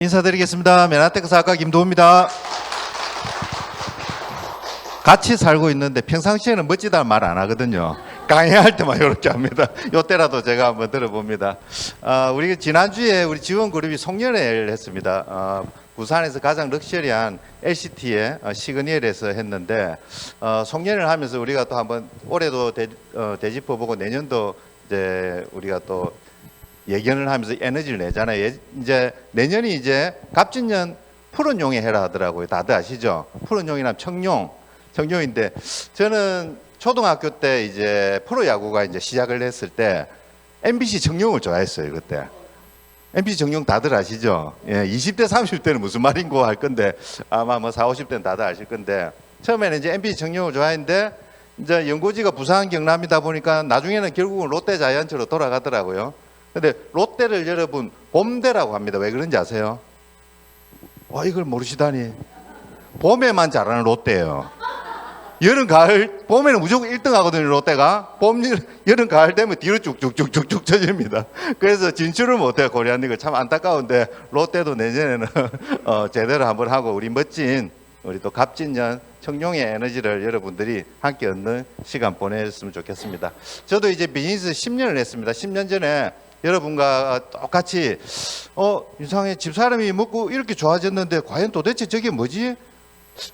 인사드리겠습니다. 메나테크 사학과 김도우입니다. 같이 살고 있는데 평상시에는 멋지다는 말 안 하거든요. 강의할 때만 이렇게 합니다. 요때라도 제가 한번 들어봅니다. 우리 지난주에 우리 지원그룹이 송년회를 했습니다. 부산에서 가장 럭셔리한 LCT의 시그니엘에서 했는데 송년회를 하면서 우리가 또 한번 올해도 되짚어보고 내년도 이제 우리가 또 예견을 하면서 에너지를 내잖아요. 이제 내년이 이제 갑진년 푸른용에 해라 하더라고요. 다들 아시죠? 푸른용이란 청룡인데 저는 초등학교 때 이제 프로야구가 이제 시작을 했을 때 MBC 청룡을 좋아했어요. 그때 MBC 청룡 다들 아시죠? 예, 20대 30대는 무슨 말인고 할 건데 아마 뭐 40, 50대는 다들 아실 건데 처음에는 이제 MBC 청룡을 좋아했는데 이제 연고지가 부산 경남이다 보니까 나중에는 결국은 롯데 자이언츠로 돌아가더라고요. 근데 롯데를 여러분 봄대라고 합니다. 왜 그런지 아세요? 와, 이걸 모르시다니. 봄에만 잘하는 롯데예요. 여름 가을 봄에는 무조건 1등 하거든요. 롯데가 봄 여름 가을 되면 뒤로 쭉쭉쭉쭉쭉 쳐집니다. 그래서 진출을 못해요. 고려한리그 참 안타까운데 롯데도 내년에는 제대로 한번 하고 우리 멋진 우리 또 갑진년 청룡의 에너지를 여러분들이 함께 얻는 시간 보냈으면 좋겠습니다. 저도 이제 비즈니스 10년을 했습니다. 10년 전에 여러분과 똑같이 이상해 집사람이 먹고 이렇게 좋아졌는데 과연 도대체 저게 뭐지?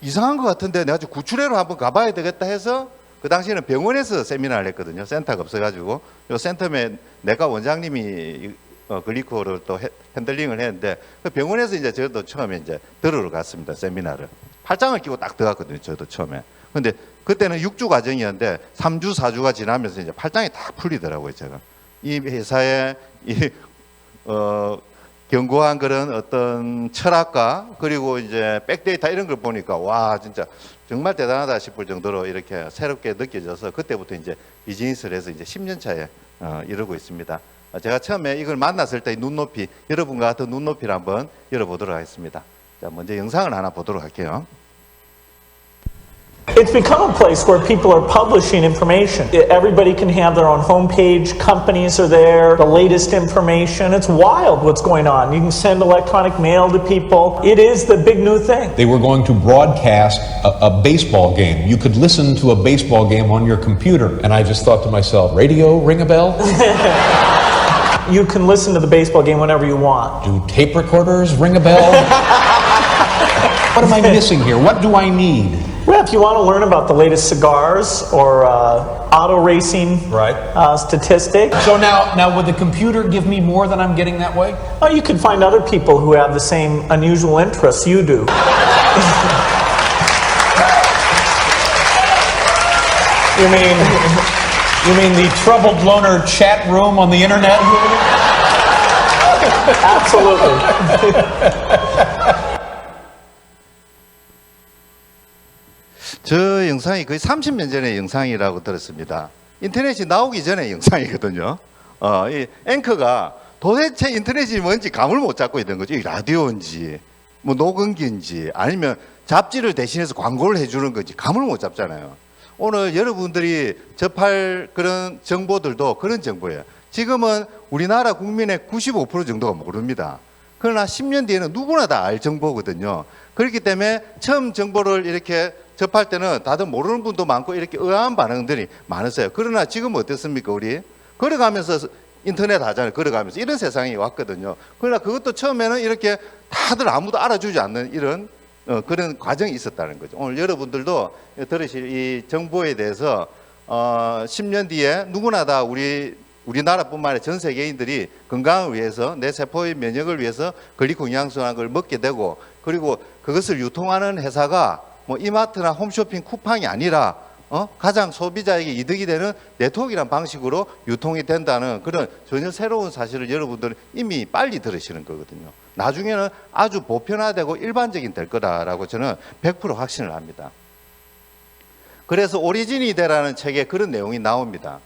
이상한 것 같은데 내가 좀 구출회로 한번 가봐야 되겠다 해서 그 당시에는 병원에서 세미나를 했거든요. 센터가 없어가지고 요 센터에 내과 원장님이 글리코를 또 핸들링을 했는데 그 병원에서 이제 저도 처음에 이제 들으러 갔습니다. 세미나를 팔짱을 끼고 딱 들어갔거든요. 저도 처음에. 근데 그때는 6주 과정이었는데 3주 4주가 지나면서 이제 팔짱이 다 풀리더라고요. 제가 이 회사의 견고한 그런 어떤 철학과 그리고 이제 백데이터 이런 걸 보니까 와 진짜 정말 대단하다 싶을 정도로 이렇게 새롭게 느껴져서 그때부터 이제 비즈니스를 해서 이제 10년 차에 이러고 있습니다. 제가 처음에 이걸 만났을 때 눈높이 여러분과 같은 눈높이를 한번 열어보도록 하겠습니다. 자, 먼저 영상을 하나 보도록 할게요. It's become a place where people are publishing information. Everybody can have their own homepage, companies are there, the latest information. It's wild what's going on. You can send electronic mail to people. It is the big new thing. They were going to broadcast a baseball game. You could listen to a baseball game on your computer. And I just thought to myself, radio ring a bell? You can listen to the baseball game whenever you want. Do tape recorders ring a bell? What am I missing here? What do I need? Well, if you want to learn about the latest cigars or auto racing statistics. So now would the computer give me more than I'm getting that way? Oh, you can find other people who have the same unusual interests you do. You mean the troubled loner chat room on the internet? Absolutely. 저 영상이 거의 30년 전의 영상이라고 들었습니다. 인터넷이 나오기 전의 영상이거든요. 이 앵커가 도대체 인터넷이 뭔지 감을 못 잡고 있는 거죠. 이 라디오인지, 뭐 녹음기인지, 아니면 잡지를 대신해서 광고를 해주는 건지 감을 못 잡잖아요. 오늘 여러분들이 접할 그런 정보들도 그런 정보예요. 지금은 우리나라 국민의 95% 정도가 모릅니다. 그러나 10년 뒤에는 누구나 다 알 정보거든요. 그렇기 때문에 처음 정보를 이렇게 접할 때는 다들 모르는 분도 많고 이렇게 의아한 반응들이 많으세요. 그러나 지금 어떻습니까? 우리 걸어가면서 인터넷 하잖아요. 걸어가면서 이런 세상이 왔거든요. 그러나 그것도 처음에는 이렇게 다들 아무도 알아주지 않는 이런 그런 과정이 있었다는 거죠. 오늘 여러분들도 들으실 이 정보에 대해서 10년 뒤에 누구나 다 우리나라뿐만 아니라 전 세계인들이 건강을 위해서 내 세포의 면역을 위해서 글리코 영양소를 먹게 되고 그리고 그것을 유통하는 회사가 뭐 이마트나 홈쇼핑 쿠팡이 아니라 가장 소비자에게 이득이 되는 네트워크라는 방식으로 유통이 된다는 그런 전혀 새로운 사실을 여러분들은 이미 빨리 들으시는 거거든요. 나중에는 아주 보편화되고 일반적인 될 거다라고 저는 100% 확신을 합니다. 그래서 오리진이 되라는 책에 그런 내용이 나옵니다.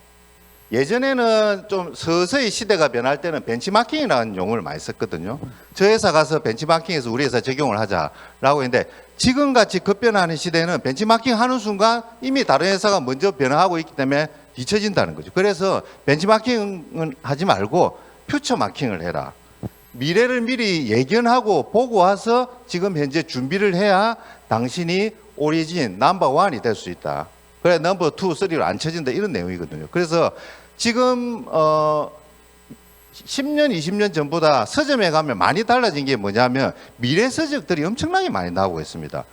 예전에는 좀 서서히 시대가 변할 때는 벤치마킹이라는 용어를 많이 썼거든요. 저 회사 가서 벤치마킹해서 우리 회사 적용을 하자라고 했는데 지금같이 급변하는 시대에는 벤치마킹 하는 순간 이미 다른 회사가 먼저 변화하고 있기 때문에 뒤처진다는 거죠. 그래서 벤치마킹은 하지 말고 퓨처마킹을 해라. 미래를 미리 예견하고 보고 와서 지금 현재 준비를 해야 당신이 오리진 넘버원이 될 수 있다. 그래 넘버 2, 3로 안 쳐진다 이런 내용이거든요. 그래서 지금 10년, 20년 전보다 서점에 가면 많이 달라진 게 뭐냐면 미래 서적들이 엄청나게 많이 나오고 있습니다.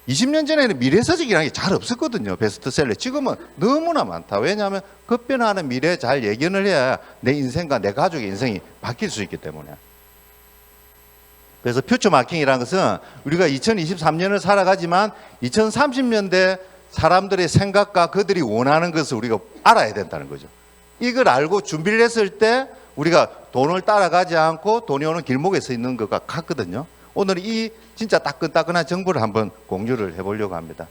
20년 전에는 미래 서적이라는 게 잘 없었거든요. 베스트셀러. 지금은 너무나 많다. 왜냐하면 급변하는 미래에 잘 예견을 해야 내 인생과 내 가족의 인생이 바뀔 수 있기 때문에. 그래서 퓨처 마킹이라는 것은 우리가 2023년을 살아가지만 2030년대 사람들의 생각과 그들이 원하는 것을 우리가 알아야 된다는 거죠. 이걸 알고 준비를 했을 때 우리가 돈을 따라가지 않고 돈이 오는 길목에 서 있는 것과 같거든요. 오늘 이 진짜 따끈따끈한 정보를 한번 공유를 해보려고 합니다.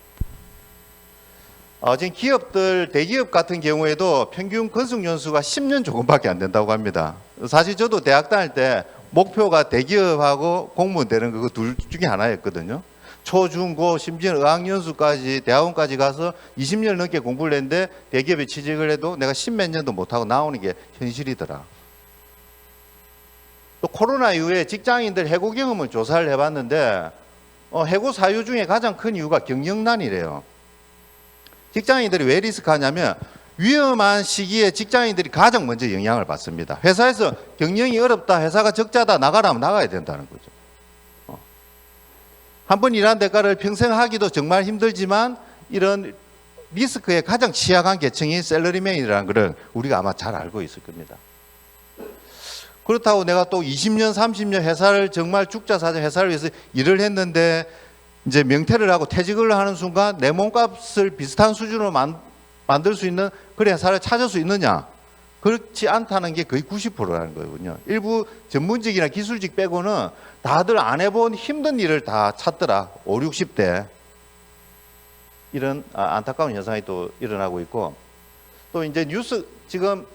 지금 기업들, 대기업 같은 경우에도 평균 건속 연수가 10년 조금밖에 안 된다고 합니다. 사실 저도 대학 다닐 때 목표가 대기업하고 공무원 되는 거 둘 중에 하나였거든요. 초, 중, 고, 심지어는 의학연수까지 대학원까지 가서 20년 넘게 공부를 했는데 대기업에 취직을 해도 내가 10몇 년도 못하고 나오는 게 현실이더라. 또 코로나 이후에 직장인들 해고 경험을 조사를 해봤는데 해고 사유 중에 가장 큰 이유가 경영난이래요. 직장인들이 왜 리스크하냐면 위험한 시기에 직장인들이 가장 먼저 영향을 받습니다. 회사에서 경영이 어렵다, 회사가 적자다, 나가라면 나가야 된다는 거죠. 한 번 일한 대가를 평생 하기도 정말 힘들지만 이런 리스크에 가장 취약한 계층이 셀러리맨이라는 것을 우리가 아마 잘 알고 있을 겁니다. 그렇다고 내가 또 20년, 30년 회사를 정말 죽자사자 회사를 위해서 일을 했는데 이제 명퇴를 하고 퇴직을 하는 순간 내 몸값을 비슷한 수준으로 만들 수 있는 그런 회사를 찾을 수 있느냐? 그렇지 않다는 게 거의 90%라는 거거든요. 일부 전문직이나 기술직 빼고는 다들 안 해본 힘든 일을 다 찾더라. 5, 60대. 이런 안타까운 현상이 또 일어나고 있고 또 이제 뉴스 지금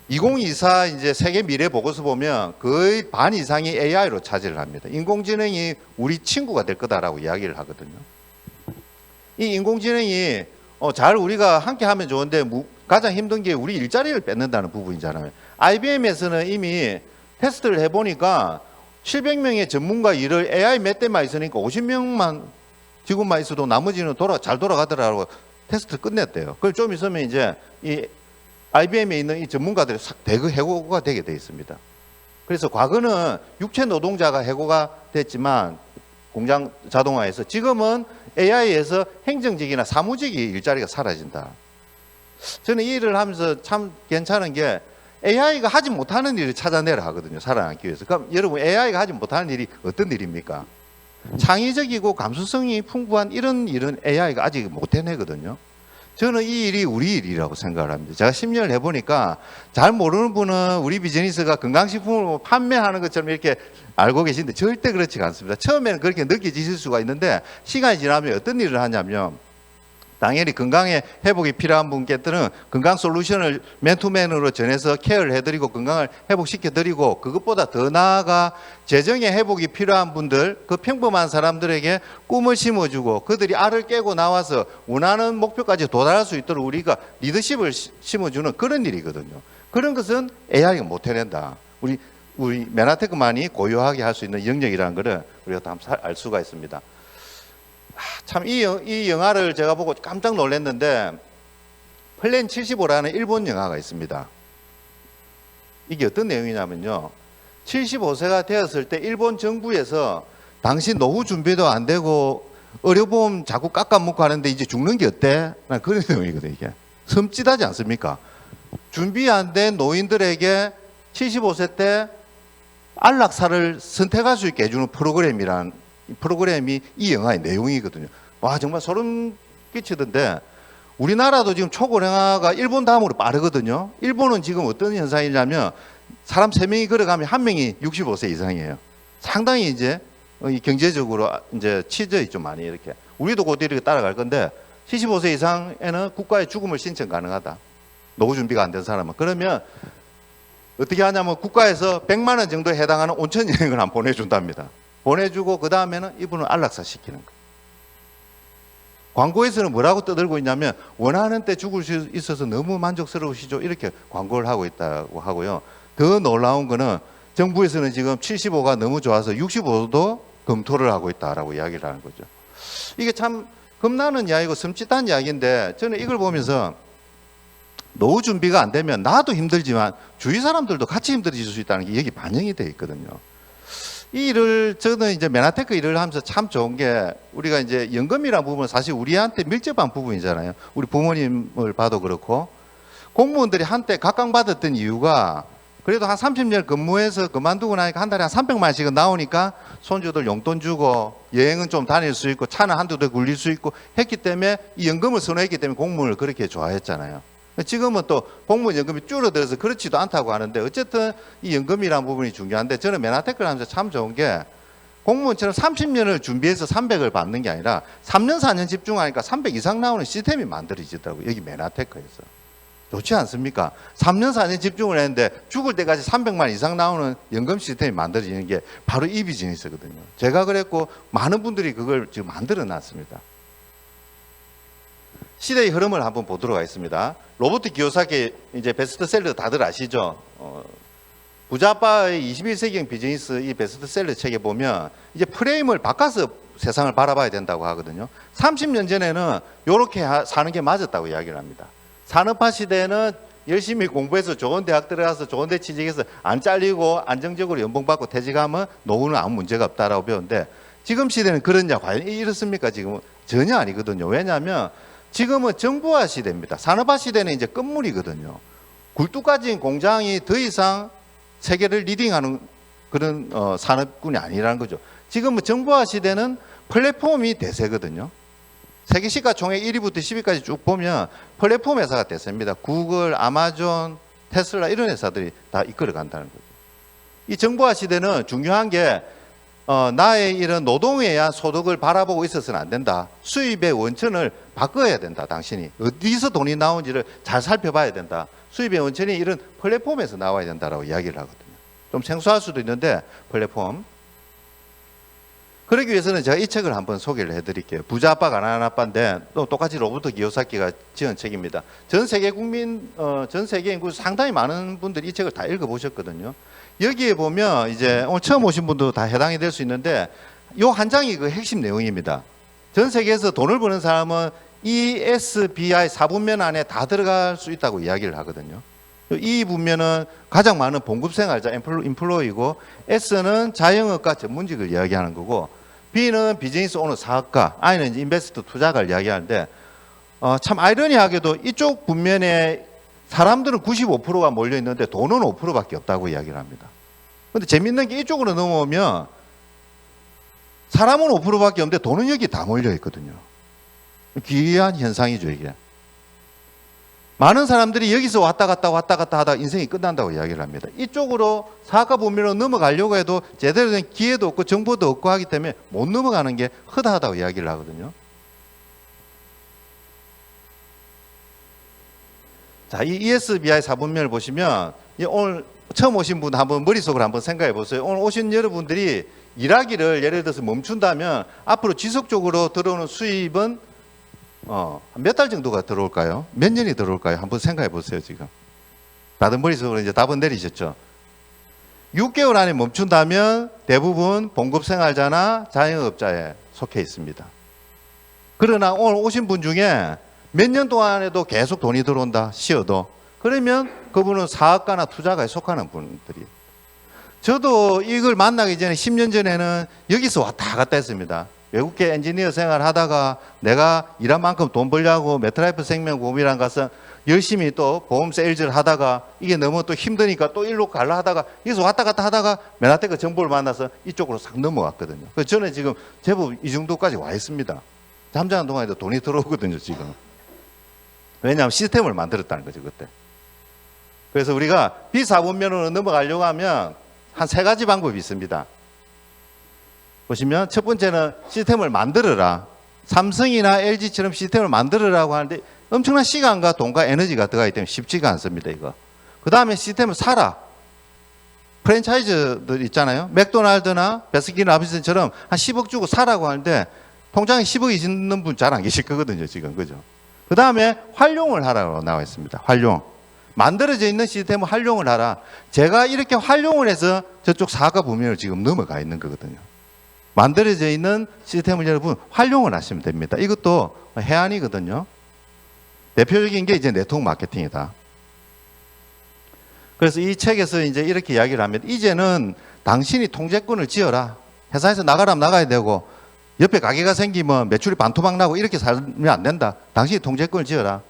2024 이제 세계 미래 보고서 보면 거의 반 이상이 AI로 차지를 합니다. 인공지능이 우리 친구가 될 거다라고 이야기를 하거든요. 이 인공지능이 잘 우리가 함께 하면 좋은데 가장 힘든 게 우리 일자리를 뺏는다는 부분이잖아요. IBM에서는 이미 테스트를 해보니까 700명의 전문가 일을 AI 몇 대만 있으니까 50명만 직원만 있어도 나머지는 잘 돌아가더라고 테스트 끝냈대요. 그걸 좀 있으면 이제 이 IBM에 있는 이 전문가들이 싹 해고가 되게 돼 있습니다. 그래서 과거는 육체 노동자가 해고가 됐지만 공장 자동화에서 지금은 AI에서 행정직이나 사무직이 일자리가 사라진다. 저는 이 일을 하면서 참 괜찮은 게 AI가 하지 못하는 일을 찾아내라 하거든요. 살아남기 위해서. 그럼 여러분 AI가 하지 못하는 일이 어떤 일입니까? 창의적이고 감수성이 풍부한 이런 일은 AI가 아직 못 해내거든요. 저는 이 일이 우리 일이라고 생각을 합니다. 제가 10년을 해보니까 잘 모르는 분은 우리 비즈니스가 건강식품을 판매하는 것처럼 이렇게 알고 계신데 절대 그렇지가 않습니다. 처음에는 그렇게 느껴지실 수가 있는데 시간이 지나면 어떤 일을 하냐면 당연히 건강에 회복이 필요한 분께들은 건강 솔루션을 맨투맨으로 전해서 케어를 해드리고 건강을 회복시켜드리고 그것보다 더 나아가 재정의 회복이 필요한 분들 그 평범한 사람들에게 꿈을 심어주고 그들이 알을 깨고 나와서 원하는 목표까지 도달할 수 있도록 우리가 리더십을 심어주는 그런 일이거든요. 그런 것은 AI가 못 해낸다. 우리 메나테크만이 고유하게 할 수 있는 영역이라는 것을 우리가 다 알 수가 있습니다. 참 이 영화를 제가 보고 깜짝 놀랐는데 플랜 75라는 일본 영화가 있습니다. 이게 어떤 내용이냐면요. 75세가 되었을 때 일본 정부에서 당신 노후 준비도 안 되고 의료보험 자꾸 깎아먹고 하는데 이제 죽는 게 어때? 그런 내용이거든요. 이게 섬찟하지 않습니까? 준비 안 된 노인들에게 75세 때 안락사를 선택할 수 있게 해주는 프로그램이 이 영화의 내용이거든요. 와 정말 소름 끼치던데 우리나라도 지금 초고령화가 일본 다음으로 빠르거든요. 일본은 지금 어떤 현상이냐면 사람 3명이 걸어가면 1명이 65세 이상이에요. 상당히 이제 경제적으로 이제 치저히 좀 많이 이렇게 우리도 곧 이렇게 따라갈 건데 75세 이상에는 국가에 죽음을 신청 가능하다. 노후 준비가 안 된 사람은. 그러면 어떻게 하냐면 국가에서 100만 원 정도에 해당하는 온천 여행을 한번 보내준답니다. 보내주고 그 다음에는 이분을 안락사 시키는 거예요. 광고에서는 뭐라고 떠들고 있냐면 원하는 때 죽을 수 있어서 너무 만족스러우시죠? 이렇게 광고를 하고 있다고 하고요. 더 놀라운 거는 정부에서는 지금 75가 너무 좋아서 65도 검토를 하고 있다라고 이야기를 하는 거죠. 이게 참 겁나는 이야기고 섬찟한 이야기인데 저는 이걸 보면서 노후 준비가 안 되면 나도 힘들지만 주위 사람들도 같이 힘들어질 수 있다는 게 여기 반영이 되어 있거든요. 이 일을 저는 이제 메나테크 일을 하면서 참 좋은 게 우리가 이제 연금이라는 부분은 사실 우리한테 밀접한 부분이잖아요. 우리 부모님을 봐도 그렇고 공무원들이 한때 각광받았던 이유가 그래도 한 30년 근무해서 그만두고 나니까 한 달에 한 300만 원씩은 나오니까 손주들 용돈 주고 여행은 좀 다닐 수 있고 차는 한두 대 굴릴 수 있고 했기 때문에 이 연금을 선호했기 때문에 공무원을 그렇게 좋아했잖아요. 지금은 또 공무원 연금이 줄어들어서 그렇지도 않다고 하는데 어쨌든 이 연금이라는 부분이 중요한데 저는 메나테크를 하면서 참 좋은 게 공무원처럼 30년을 준비해서 300을 받는 게 아니라 3년 4년 집중하니까 300 이상 나오는 시스템이 만들어지더라고요. 여기 메나테크에서. 좋지 않습니까? 3년 4년 집중을 했는데 죽을 때까지 300만 이상 나오는 연금 시스템이 만들어지는 게 바로 이 비즈니스거든요. 제가 그랬고 많은 분들이 그걸 지금 만들어 놨습니다. 시대의 흐름을 한번 보도록 하겠습니다. 로버트 기요사키 이제 베스트셀러 다들 아시죠? 부자아빠의 21세기형 비즈니스 이 베스트셀러 책에 보면 이제 프레임을 바꿔서 세상을 바라봐야 된다고 하거든요. 30년 전에는 이렇게 사는 게 맞았다고 이야기를 합니다. 산업화 시대에는 열심히 공부해서 좋은 대학 들어가서 좋은 데 취직해서 안 잘리고 안정적으로 연봉 받고 퇴직하면 노후는 아무 문제가 없다라고 배우는데 지금 시대는 그러냐 과연 이렇습니까? 지금은 전혀 아니거든요. 왜냐하면 지금은 정부화 시대입니다. 산업화 시대는 이제 끝물이거든요. 굴뚝까지인 공장이 더 이상 세계를 리딩하는 그런 산업군이 아니라는 거죠. 지금은 정부화 시대는 플랫폼이 대세거든요. 세계 시가총액 1위부터 10위까지 쭉 보면 플랫폼 회사가 대세입니다. 구글, 아마존, 테슬라 이런 회사들이 다 이끌어 간다는 거죠. 이 정보화 시대는 중요한 게 나의 이런 노동에 의한 소득을 바라보고 있어서는 안 된다. 수입의 원천을 바꿔야 된다. 당신이 어디서 돈이 나오는지를 잘 살펴봐야 된다. 수입의 원천이 이런 플랫폼에서 나와야 된다라고 이야기를 하거든요. 좀 생소할 수도 있는데 플랫폼. 그러기 위해서는 제가 이 책을 한번 소개를 해드릴게요. 부자 아빠 가난한 아빠인데 또 똑같이 로버트 기요사키가 지은 책입니다. 전 세계 국민, 전 세계 인구 상당히 많은 분들이 이 책을 다 읽어보셨거든요. 여기에 보면 이제 오늘 처음 오신 분도 다 해당이 될 수 있는데 요 한 장이 그 핵심 내용입니다. 전 세계에서 돈을 버는 사람은 ESBI 4분면 안에 다 들어갈 수 있다고 이야기를 하거든요. 이 분면은 가장 많은 봉급생활자 인플로이고 S는 자영업과 전문직을 이야기하는 거고 B는 비즈니스 오너 사업가, I는 이제 인베스터 투자가를 이야기하는데 참 아이러니하게도 이쪽 분면에 사람들은 95%가 몰려 있는데 돈은 5%밖에 없다고 이야기를 합니다. 그런데 재밌는 게 이쪽으로 넘어오면 사람은 5%밖에 없는데 돈은 여기 다 몰려 있거든요. 기이한 현상이죠 이게. 많은 사람들이 여기서 왔다 갔다 하다 인생이 끝난다고 이야기를 합니다. 이쪽으로 사학과 분면으로 넘어가려고 해도 제대로 된 기회도 없고 정보도 없고 하기 때문에 못 넘어가는 게 허다하다고 이야기를 하거든요. 자, 이 ESBI 4분면을 보시면 오늘 처음 오신 분 한번 머릿속으로 한번 생각해 보세요. 오늘 오신 여러분들이 일하기를 예를 들어서 멈춘다면 앞으로 지속적으로 들어오는 수입은 몇 달 정도가 들어올까요? 몇 년이 들어올까요? 한번 생각해 보세요, 지금. 다들 머릿속으로 이제 답은 내리셨죠? 6개월 안에 멈춘다면 대부분 봉급생활자나 자영업자에 속해 있습니다. 그러나 오늘 오신 분 중에 몇 년 동안에도 계속 돈이 들어온다, 쉬어도. 그러면 그분은 사업가나 투자가에 속하는 분들이. 저도 이걸 만나기 전에 10년 전에는 여기서 왔다 갔다 했습니다. 외국계 엔지니어 생활 하다가 내가 일한 만큼 돈 벌려고 메트라이프 생명보험이란 가서 열심히 또 보험 세일즈를 하다가 이게 너무 또 힘드니까 또 일로 갈라 하다가 여기서 왔다 갔다 하다가 메나테크 정보를 만나서 이쪽으로 싹 넘어갔거든요. 그래서 저는 지금 제법 이 정도까지 와 있습니다. 잠자는 동안에도 돈이 들어오거든요, 지금. 왜냐하면 시스템을 만들었다는 거죠, 그때. 그래서 우리가 비사분면으로 넘어가려고 하면 한 3가지 방법이 있습니다. 보시면 첫 번째는 시스템을 만들어라. 삼성이나 LG처럼 시스템을 만들어라고 하는데 엄청난 시간과 돈과 에너지가 들어가기 때문에 쉽지가 않습니다, 이거. 그 다음에 시스템을 사라. 프랜차이즈들 있잖아요. 맥도날드나 베스킨라빈스처럼 한 10억 주고 사라고 하는데 통장에 10억이 있는 분 잘 안 계실 거거든요, 지금. 그죠? 그 다음에 활용을 하라고 나와 있습니다. 활용. 만들어져 있는 시스템을 활용을 하라. 제가 이렇게 활용을 해서 저쪽 사과 범위를 지금 넘어가 있는 거거든요. 만들어져 있는 시스템을 여러분 활용을 하시면 됩니다. 이것도 해안이거든요. 대표적인 게 이제 네트워크 마케팅이다. 그래서 이 책에서 이제 이렇게 이야기를 하면 이제는 당신이 통제권을 지어라. 회사에서 나가라면 나가야 되고 옆에 가게가 생기면 매출이 반토막 나고 이렇게 살면 안 된다. 당신이 통제권을 지어라.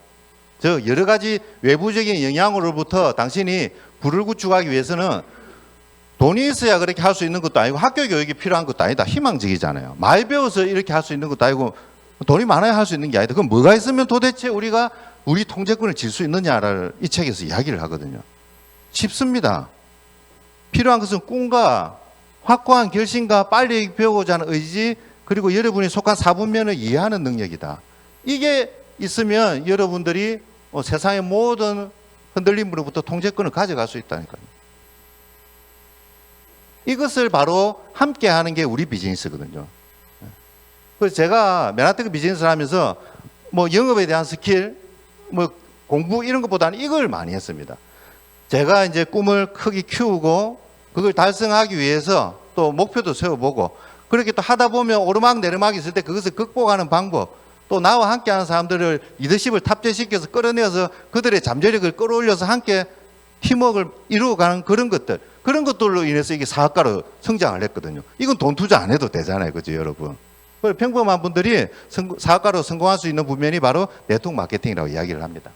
즉 여러 가지 외부적인 영향으로부터 당신이 불을 구축하기 위해서는 돈이 있어야 그렇게 할 수 있는 것도 아니고 학교 교육이 필요한 것도 아니다. 희망적이잖아요. 많이 배워서 이렇게 할 수 있는 것도 아니고 돈이 많아야 할 수 있는 게 아니다. 그럼 뭐가 있으면 도대체 우리가 우리 통제권을 질 수 있느냐를 이 책에서 이야기를 하거든요. 쉽습니다. 필요한 것은 꿈과 확고한 결심과 빨리 배우고자 하는 의지 그리고 여러분이 속한 사분면을 이해하는 능력이다. 이게 있으면 여러분들이 세상의 모든 흔들림으로부터 통제권을 가져갈 수 있다니까요. 이것을 바로 함께 하는 게 우리 비즈니스거든요. 그래서 제가 맨하탄 비즈니스를 하면서 뭐 영업에 대한 스킬, 뭐 공부 이런 것보다는 이걸 많이 했습니다. 제가 이제 꿈을 크게 키우고 그걸 달성하기 위해서 또 목표도 세워보고 그렇게 또 하다 보면 오르막 내리막이 있을 때 그것을 극복하는 방법 또 나와 함께하는 사람들을 리더십을 탑재시켜서 끌어내어서 그들의 잠재력을 끌어올려서 함께 팀워크를 이루어가는 그런 것들로 인해서 이게 사업가로 성장을 했거든요. 이건 돈 투자 안 해도 되잖아요. 그죠 여러분. 평범한 분들이 사업가로 성공할 수 있는 부면이 바로 네트워크 마케팅이라고 이야기를 합니다.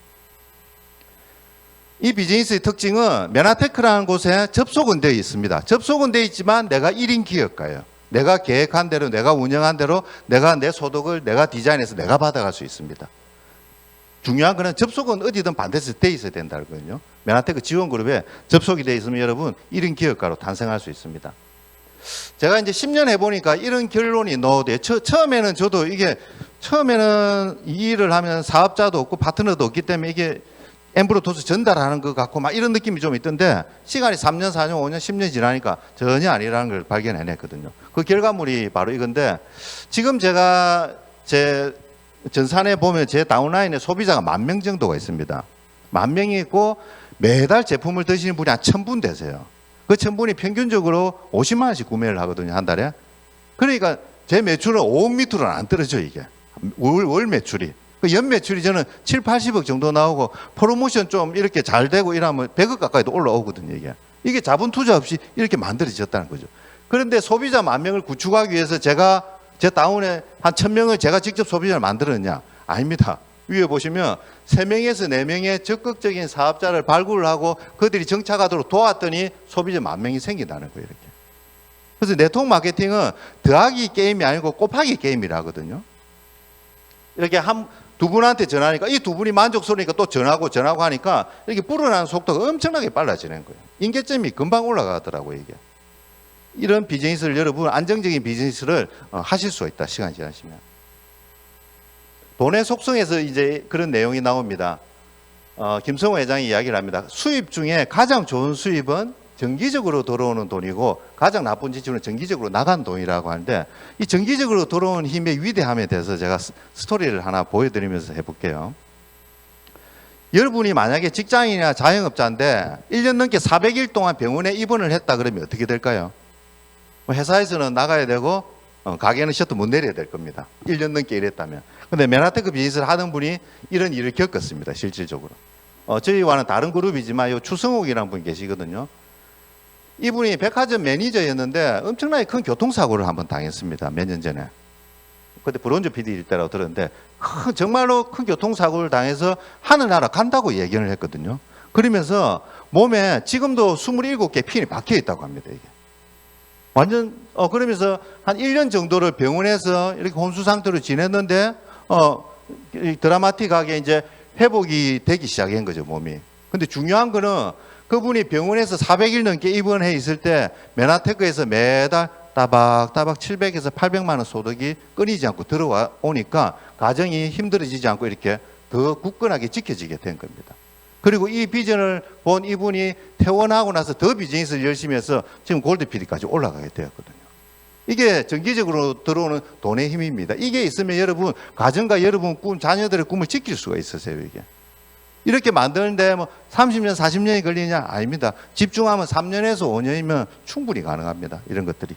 이 비즈니스의 특징은 맨하테크라는 곳에 접속은 되어 있습니다. 접속은 되어 있지만 내가 1인 기업가예요. 내가 계획한 대로 내가 운영한 대로 내가 내 소득을 내가 디자인해서 내가 받아갈 수 있습니다. 중요한 거는 접속은 어디든 반드시 되어 있어야 된다는 거거든요. 맨하테크 지원그룹에 접속이 되어 있으면 여러분 1인 기업가로 탄생할 수 있습니다. 제가 이제 10년 해보니까 이런 결론이 나오대요. 처음에는 저도 처음에는 이 일을 하면 사업자도 없고 파트너도 없기 때문에 이게 엠브로토스 전달하는 것 같고 막 이런 느낌이 좀 있던데 시간이 3년, 4년, 5년, 10년 지나니까 전혀 아니라는 걸 발견해냈거든요. 그 결과물이 바로 이건데 지금 제가 제 전산에 보면 제 다운라인에 소비자가 10,000명 정도가 있습니다. 10,000명이 있고 매달 제품을 드시는 분이 한 1,000분 되세요. 그 1,000분이 평균적으로 50만 원씩 구매를 하거든요. 한 달에. 그러니까 제 매출은 5억 밑으로는 안 떨어져 이게. 월 매출이. 그 연 매출이 저는 7, 80억 정도 나오고 프로모션 좀 이렇게 잘 되고 이러면 100억 가까이도 올라오거든요. 이게 자본 투자 없이 이렇게 만들어졌다는 거죠. 그런데 소비자 10,000명을 구축하기 위해서 제가 제 다운에 한 1,000명을 제가 직접 소비자를 만들었냐? 아닙니다. 위에 보시면 3명에서 4명의 적극적인 사업자를 발굴을 하고 그들이 정착하도록 도왔더니 소비자 10,000명이 생긴다는 거예요. 이렇게. 그래서 네트워크 마케팅은 더하기 게임이 아니고 곱하기 게임이라 하거든요. 이렇게 두 분한테 전화하니까 이 두 분이 만족스러우니까 또 전화하고 하니까 이렇게 불어나는 속도가 엄청나게 빨라지는 거예요. 인계점이 금방 올라가더라고요, 이게. 이런 비즈니스를 여러분 안정적인 비즈니스를 하실 수 있다. 시간이 지나시면. 돈의 속성에서 이제 그런 내용이 나옵니다. 김성호 회장이 이야기를 합니다. 수입 중에 가장 좋은 수입은 정기적으로 들어오는 돈이고 가장 나쁜 지출은 정기적으로 나간 돈이라고 하는데 이 정기적으로 들어오는 힘의 위대함에 대해서 제가 스토리를 하나 보여드리면서 해볼게요. 여러분이 만약에 직장인이나 자영업자인데 1년 넘게 400일 동안 병원에 입원을 했다 그러면 어떻게 될까요? 회사에서는 나가야 되고 가게는 셔터 못 내려야 될 겁니다. 1년 넘게 일했다면. 근데 맨하탄 비즈니스를 하던 분이 이런 일을 겪었습니다. 실질적으로. 저희와는 다른 그룹이지만 요 추성욱이라는 분이 계시거든요. 이분이 백화점 매니저였는데 엄청나게 큰 교통사고를 한번 당했습니다. 몇 년 전에. 그때 브론즈 PD일 때라고 들었는데 정말로 큰 교통사고를 당해서 하늘나라 간다고 예견을 했거든요. 그러면서 몸에 지금도 27개 핀이 박혀 있다고 합니다. 이게. 완전 그러면서 한 1년 정도를 병원에서 이렇게 혼수 상태로 지냈는데 드라마틱하게 이제 회복이 되기 시작한 거죠, 몸이. 근데 중요한 거는 그분이 병원에서 400일 넘게 입원해 있을 때 맨하테크에서 매달 따박따박 700에서 800만 원 소득이 끊이지 않고 들어와 오니까 가정이 힘들어지지 않고 이렇게 더 굳건하게 지켜지게 된 겁니다. 그리고 이 비전을 본 이분이 퇴원하고 나서 더 비즈니스를 열심히 해서 지금 골드 PD까지 올라가게 되었거든요. 이게 정기적으로 들어오는 돈의 힘입니다. 이게 있으면 여러분 가정과 여러분 꿈, 자녀들의 꿈을 지킬 수가 있으세요. 이게 이렇게 만드는데 뭐 30년, 40년이 걸리냐? 아닙니다. 집중하면 3년에서 5년이면 충분히 가능합니다. 이런 것들이.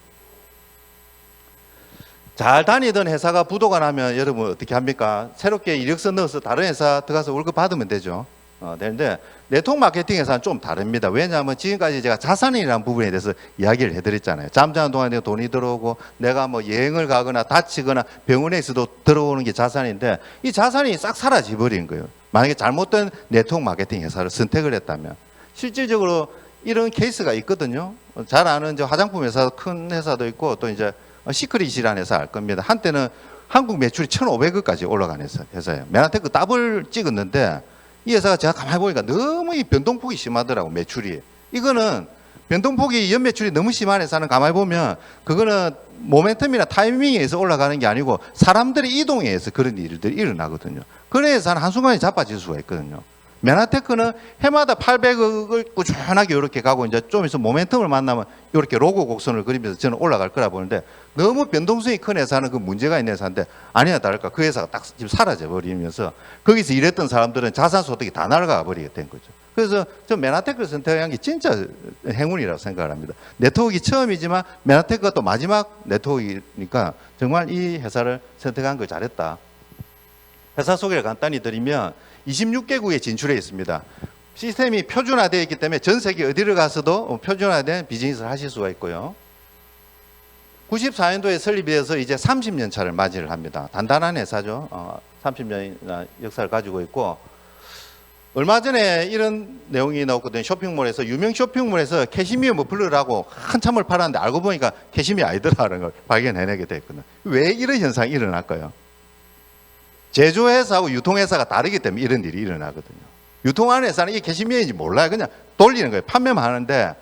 잘 다니던 회사가 부도가 나면 여러분 어떻게 합니까? 새롭게 이력서 넣어서 다른 회사 들어가서 월급 받으면 되죠. 되는데 네트워크 마케팅 회사는 좀 다릅니다. 왜냐하면 지금까지 제가 자산이라는 부분에 대해서 이야기를 해드렸잖아요. 잠자는 동안에 돈이 들어오고 내가 뭐 여행을 가거나 다치거나 병원에 있어도 들어오는 게 자산인데 이 자산이 싹 사라져버린 거예요. 만약에 잘못된 네트워크 마케팅 회사를 선택을 했다면 실질적으로 이런 케이스가 있거든요. 잘 아는 이제 화장품 회사 큰 회사도 있고 또 이제 시크릿이라는 회사 알 겁니다. 한때는 한국 매출이 1,500억까지 올라간 회사예요. 메나테크 더블 찍었는데 이 회사가 제가 가만히 보니까 너무 이 변동폭이 심하더라고, 매출이. 이거는 변동폭이 연매출이 너무 심한 회사는 가만히 보면 그거는 모멘텀이나 타이밍에 의해서 올라가는 게 아니고 사람들의 이동에 의해서 그런 일들이 일어나거든요. 그런 회사는 한순간에 자빠질 수가 있거든요. 메나테크는 해마다 800억을 꾸준하게 이렇게 가고 이제 좀 있으면 모멘텀을 만나면 이렇게 로고 곡선을 그리면서 저는 올라갈 거라 보는데 너무 변동성이 큰 회사는 그 문제가 있는 회사인데 아니나 다를까 그 회사가 딱 지금 사라져 버리면서 거기서 일했던 사람들은 자산 소득이 다 날아가 버리게 된 거죠. 그래서 저 메나테크를 선택한 게 진짜 행운이라고 생각을 합니다. 네트워크가 처음이지만 메나테크가 또 마지막 네트워크니까 정말 이 회사를 선택한 걸 잘했다. 회사 소개를 간단히 드리면 26개국에 진출해 있습니다. 시스템이 표준화되어 있기 때문에 전 세계 어디를 가서도 표준화된 비즈니스를 하실 수가 있고요. 94년도에 설립돼서 이제 30년 차를 맞이를 합니다. 단단한 회사죠. 30년이나 역사를 가지고 있고 얼마 전에 이런 내용이 나왔거든요. 쇼핑몰에서 유명 쇼핑몰에서 캐시미어 머플러라고 한참을 팔았는데 알고 보니까 캐시미어 아니더라는 걸 발견해내게 됐거든요. 왜 이런 현상이 일어날까요? 제조회사하고 유통회사가 다르기 때문에 이런 일이 일어나거든요. 유통하는 회사는 이게 캐시미어인지 몰라요. 그냥 돌리는 거예요. 판매만 하는데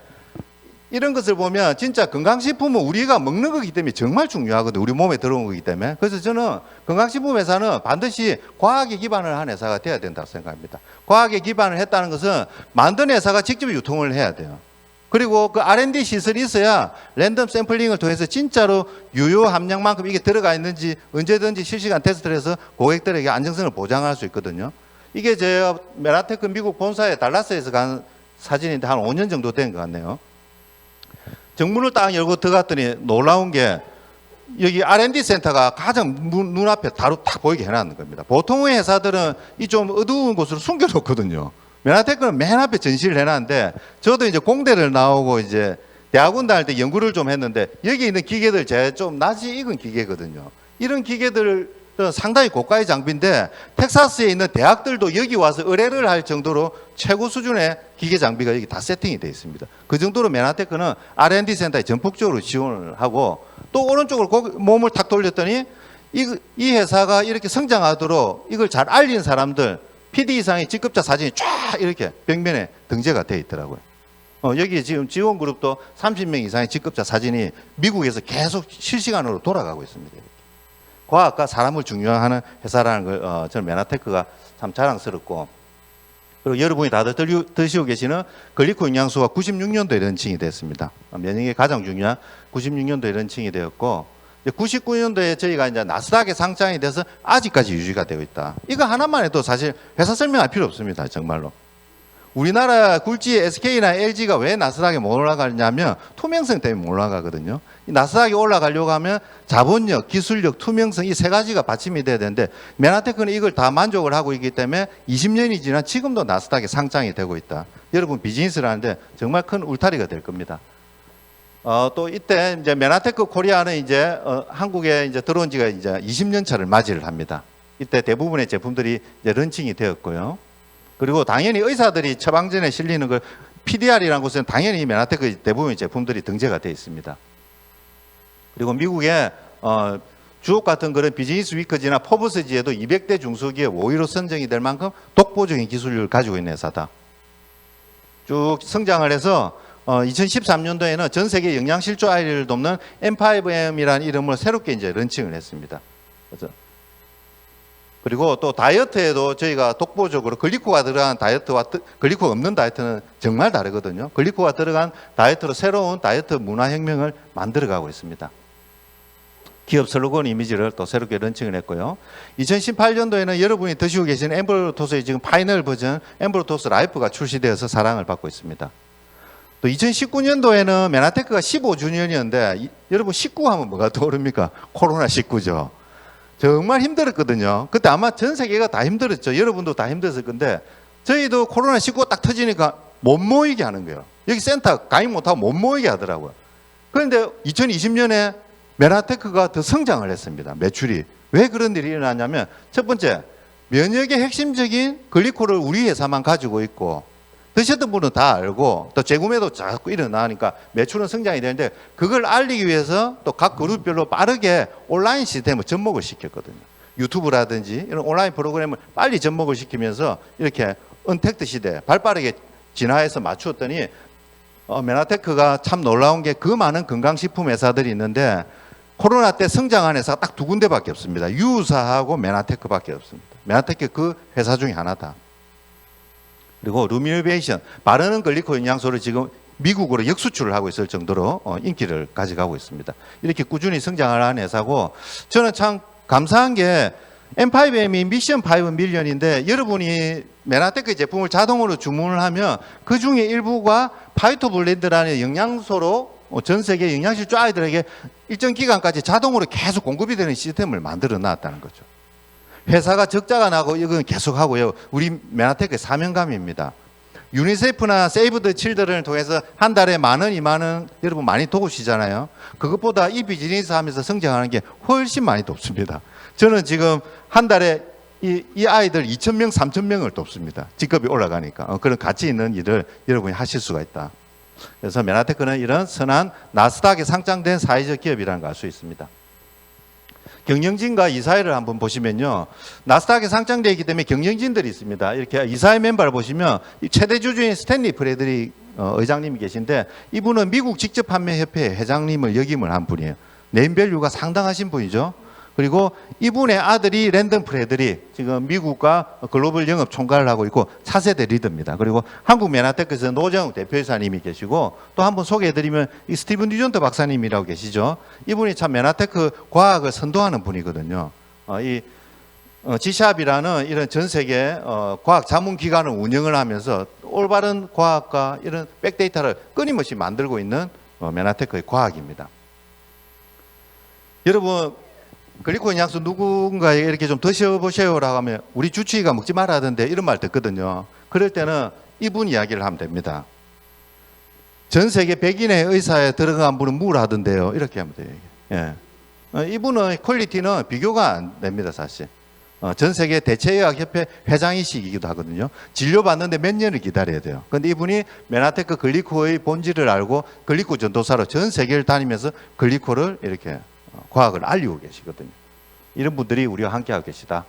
이런 것을 보면 진짜 건강식품은 우리가 먹는 거기 때문에 정말 중요하거든요. 우리 몸에 들어온 거기 때문에. 그래서 저는 건강식품 회사는 반드시 과학에 기반을 한 회사가 돼야 된다고 생각합니다. 과학에 기반을 했다는 것은 만든 회사가 직접 유통을 해야 돼요. 그리고 그 R&D 시설이 있어야 랜덤 샘플링을 통해서 진짜로 유효 함량만큼 이게 들어가 있는지 언제든지 실시간 테스트를 해서 고객들에게 안정성을 보장할 수 있거든요. 이게 제가 메나테크 미국 본사에 달라스에서 간 사진인데 한 5년 정도 된 것 같네요. 정문을 딱 열고 들어갔더니 놀라운 게 여기 R&D 센터가 가장 눈앞에 바로 딱 보이게 해놨는 겁니다. 보통의 회사들은 이 좀 어두운 곳으로 숨겨놓거든요. 메나테크는 맨 앞에 전시를 해놨는데 저도 이제 공대를 나오고 이제 대학원 다닐 때 연구를 좀 했는데 여기 있는 기계들 제가 좀 낯이 익은 기계거든요. 이런 기계들은 상당히 고가의 장비인데 텍사스에 있는 대학들도 여기 와서 의뢰를 할 정도로 최고 수준의 기계 장비가 여기 다 세팅이 되어 있습니다. 그 정도로 메나테크는 R&D 센터에 전폭적으로 지원을 하고 또 오른쪽으로 몸을 탁 돌렸더니 이 회사가 이렇게 성장하도록 이걸 잘 알린 사람들 PD 이상의 직급자 사진이 쫙 이렇게 벽면에 등재가 되어 있더라고요. 여기 지금 지원그룹도 30명 이상의 직급자 사진이 미국에서 계속 실시간으로 돌아가고 있습니다. 과학과 사람을 중요하는 회사라는 걸 저는 메나테크가 참 자랑스럽고 그리고 여러분이 다들 드시고 계시는 글리코 영양소가 96년도에 런칭이 됐습니다. 면역에 가장 중요한 96년도에 런칭이 되었고 99년도에 저희가 이제 나스닥에 상장이 돼서 아직까지 유지가 되고 있다. 이거 하나만 해도 사실 회사 설명할 필요 없습니다. 정말로. 우리나라 굴지 SK나 LG가 왜 나스닥에 못 올라가냐면 투명성 때문에 못 올라가거든요. 이 나스닥에 올라가려고 하면 자본력, 기술력, 투명성 이 세 가지가 받침이 돼야 되는데 메나테크는 이걸 다 만족을 하고 있기 때문에 20년이 지난 지금도 나스닥에 상장이 되고 있다. 여러분 비즈니스를 하는데 정말 큰 울타리가 될 겁니다. 또 이때 이제 메나테크 코리아는 이제 한국에 이제 들어온 지가 이제 20년 차를 맞이를 합니다. 이때 대부분의 제품들이 이제 런칭이 되었고요. 그리고 당연히 의사들이 처방전에 실리는 걸 PDR이라는 곳은 당연히 메나테크 대부분의 제품들이 등재가 되어 있습니다. 그리고 미국에 주옥 같은 그런 비즈니스 위크지나 포브스지에도 200대 중소기업 5위로 선정이 될 만큼 독보적인 기술력을 가지고 있는 회사다. 쭉 성장을 해서 2013년도에는 전 세계 영양실조 아이를 돕는 M5M이라는 이름으로 새롭게 이제 런칭을 했습니다. 그리고 또 다이어트에도 저희가 독보적으로 글리코가 들어간 다이어트와 글리코가 없는 다이어트는 정말 다르거든요. 글리코가 들어간 다이어트로 새로운 다이어트 문화혁명을 만들어가고 있습니다. 기업 슬로건 이미지를 또 새롭게 런칭을 했고요. 2018년도에는 여러분이 드시고 계신 엠브로토스의 지금 파이널 버전 엠브로토스 라이프가 출시되어서 사랑을 받고 있습니다. 또 2019년도에는 메나테크가 15주년이었는데 여러분 19 하면 뭐가 떠오릅니까? 코로나 19죠. 정말 힘들었거든요. 그때 아마 전 세계가 다 힘들었죠. 여러분도 다 힘들었을 건데 저희도 코로나 19가 딱 터지니까 못 모이게 하는 거예요. 여기 센터 가입 못하고 못 모이게 하더라고요. 그런데 2020년에 메나테크가 더 성장을 했습니다. 매출이. 왜 그런 일이 일어났냐면 첫 번째, 면역의 핵심적인 글리코를 우리 회사만 가지고 있고 드셨던 분은 다 알고 또 재구매도 자꾸 일어나니까 매출은 성장이 되는데 그걸 알리기 위해서 또 각 그룹별로 빠르게 온라인 시스템을 접목을 시켰거든요. 유튜브라든지 이런 온라인 프로그램을 빨리 접목을 시키면서 이렇게 언택트 시대 발빠르게 진화해서 맞추었더니 메나테크가 참 놀라운 게 그 많은 건강식품 회사들이 있는데 코로나 때 성장한 회사가 딱 두 군데밖에 없습니다. 유사하고 메나테크밖에 없습니다. 메나테크 그 회사 중에 하나다. 그리고 루미노베이션, 바르는 글리코 영양소를 지금 미국으로 역수출을 하고 있을 정도로 인기를 가져가고 있습니다. 이렇게 꾸준히 성장을 한 회사고 저는 참 감사한 게 M5M이 미션 5 밀리언인데 여러분이 메나테크 제품을 자동으로 주문을 하면 그 중에 일부가 파이토블렌드라는 영양소로 전 세계 영양실조 아이들에게 일정 기간까지 자동으로 계속 공급이 되는 시스템을 만들어 놨다는 거죠. 회사가 적자가 나고 이건 계속 하고요. 우리 메나테크의 사명감입니다. 유니세프나 세이브 더 칠드런을 통해서 한 달에 10,000원, 20,000원 여러분 많이 도우시잖아요. 그것보다 이 비즈니스 하면서 성장하는 게 훨씬 많이 돕습니다. 저는 지금 한 달에 이 아이들 2,000명, 3,000명을 돕습니다. 직급이 올라가니까. 그런 가치 있는 일을 여러분이 하실 수가 있다. 그래서 메나테크는 이런 선한 나스닥에 상장된 사회적 기업이라는 걸 알 수 있습니다. 경영진과 이사회를 한번 보시면요. 나스닥에 상장되어 있기 때문에 경영진들이 있습니다. 이렇게 이사회 멤버를 보시면 최대 주주인 스탠리 프레드릭 의장님이 계신데 이분은 미국 직접 판매 협회 회장님을 역임을 한 분이에요. 네임밸류가 상당하신 분이죠. 그리고 이분의 아들이 랜던 프레드릭 지금 미국과 글로벌 영업 총괄을 하고 있고 차세대 리더입니다. 그리고 한국 메나테크에서 노정욱 대표이사님이 계시고 또 한 분 소개해드리면 이 스티븐 뉴전트 박사님이라고 계시죠. 이분이 참 메나테크 과학을 선도하는 분이거든요. 지샵이라는 이런 전 세계 과학 자문 기관을 운영을 하면서 올바른 과학과 이런 백데이터를 끊임없이 만들고 있는 메나테크의 과학입니다. 여러분 글리코 영양소 누군가에게 이렇게 좀 드셔보세요라고 하면 우리 주치의가 먹지 말아야 하던데 이런 말 듣거든요. 그럴 때는 이분 이야기를 하면 됩니다. 전 세계 100인의 의사에 들어간 분은 뭘 하던데요. 이렇게 하면 돼요. 예. 이분은 퀄리티는 비교가 안 됩니다. 사실. 전 세계 대체의학협회 회장이시기도 하거든요. 진료받는데 몇 년을 기다려야 돼요. 그런데 이분이 메나테크 글리코의 본질을 알고 글리코 전도사로 전 세계를 다니면서 글리코를 이렇게 과학을 알리고 계시거든요. 이런 분들이 우리와 함께하고 계시다.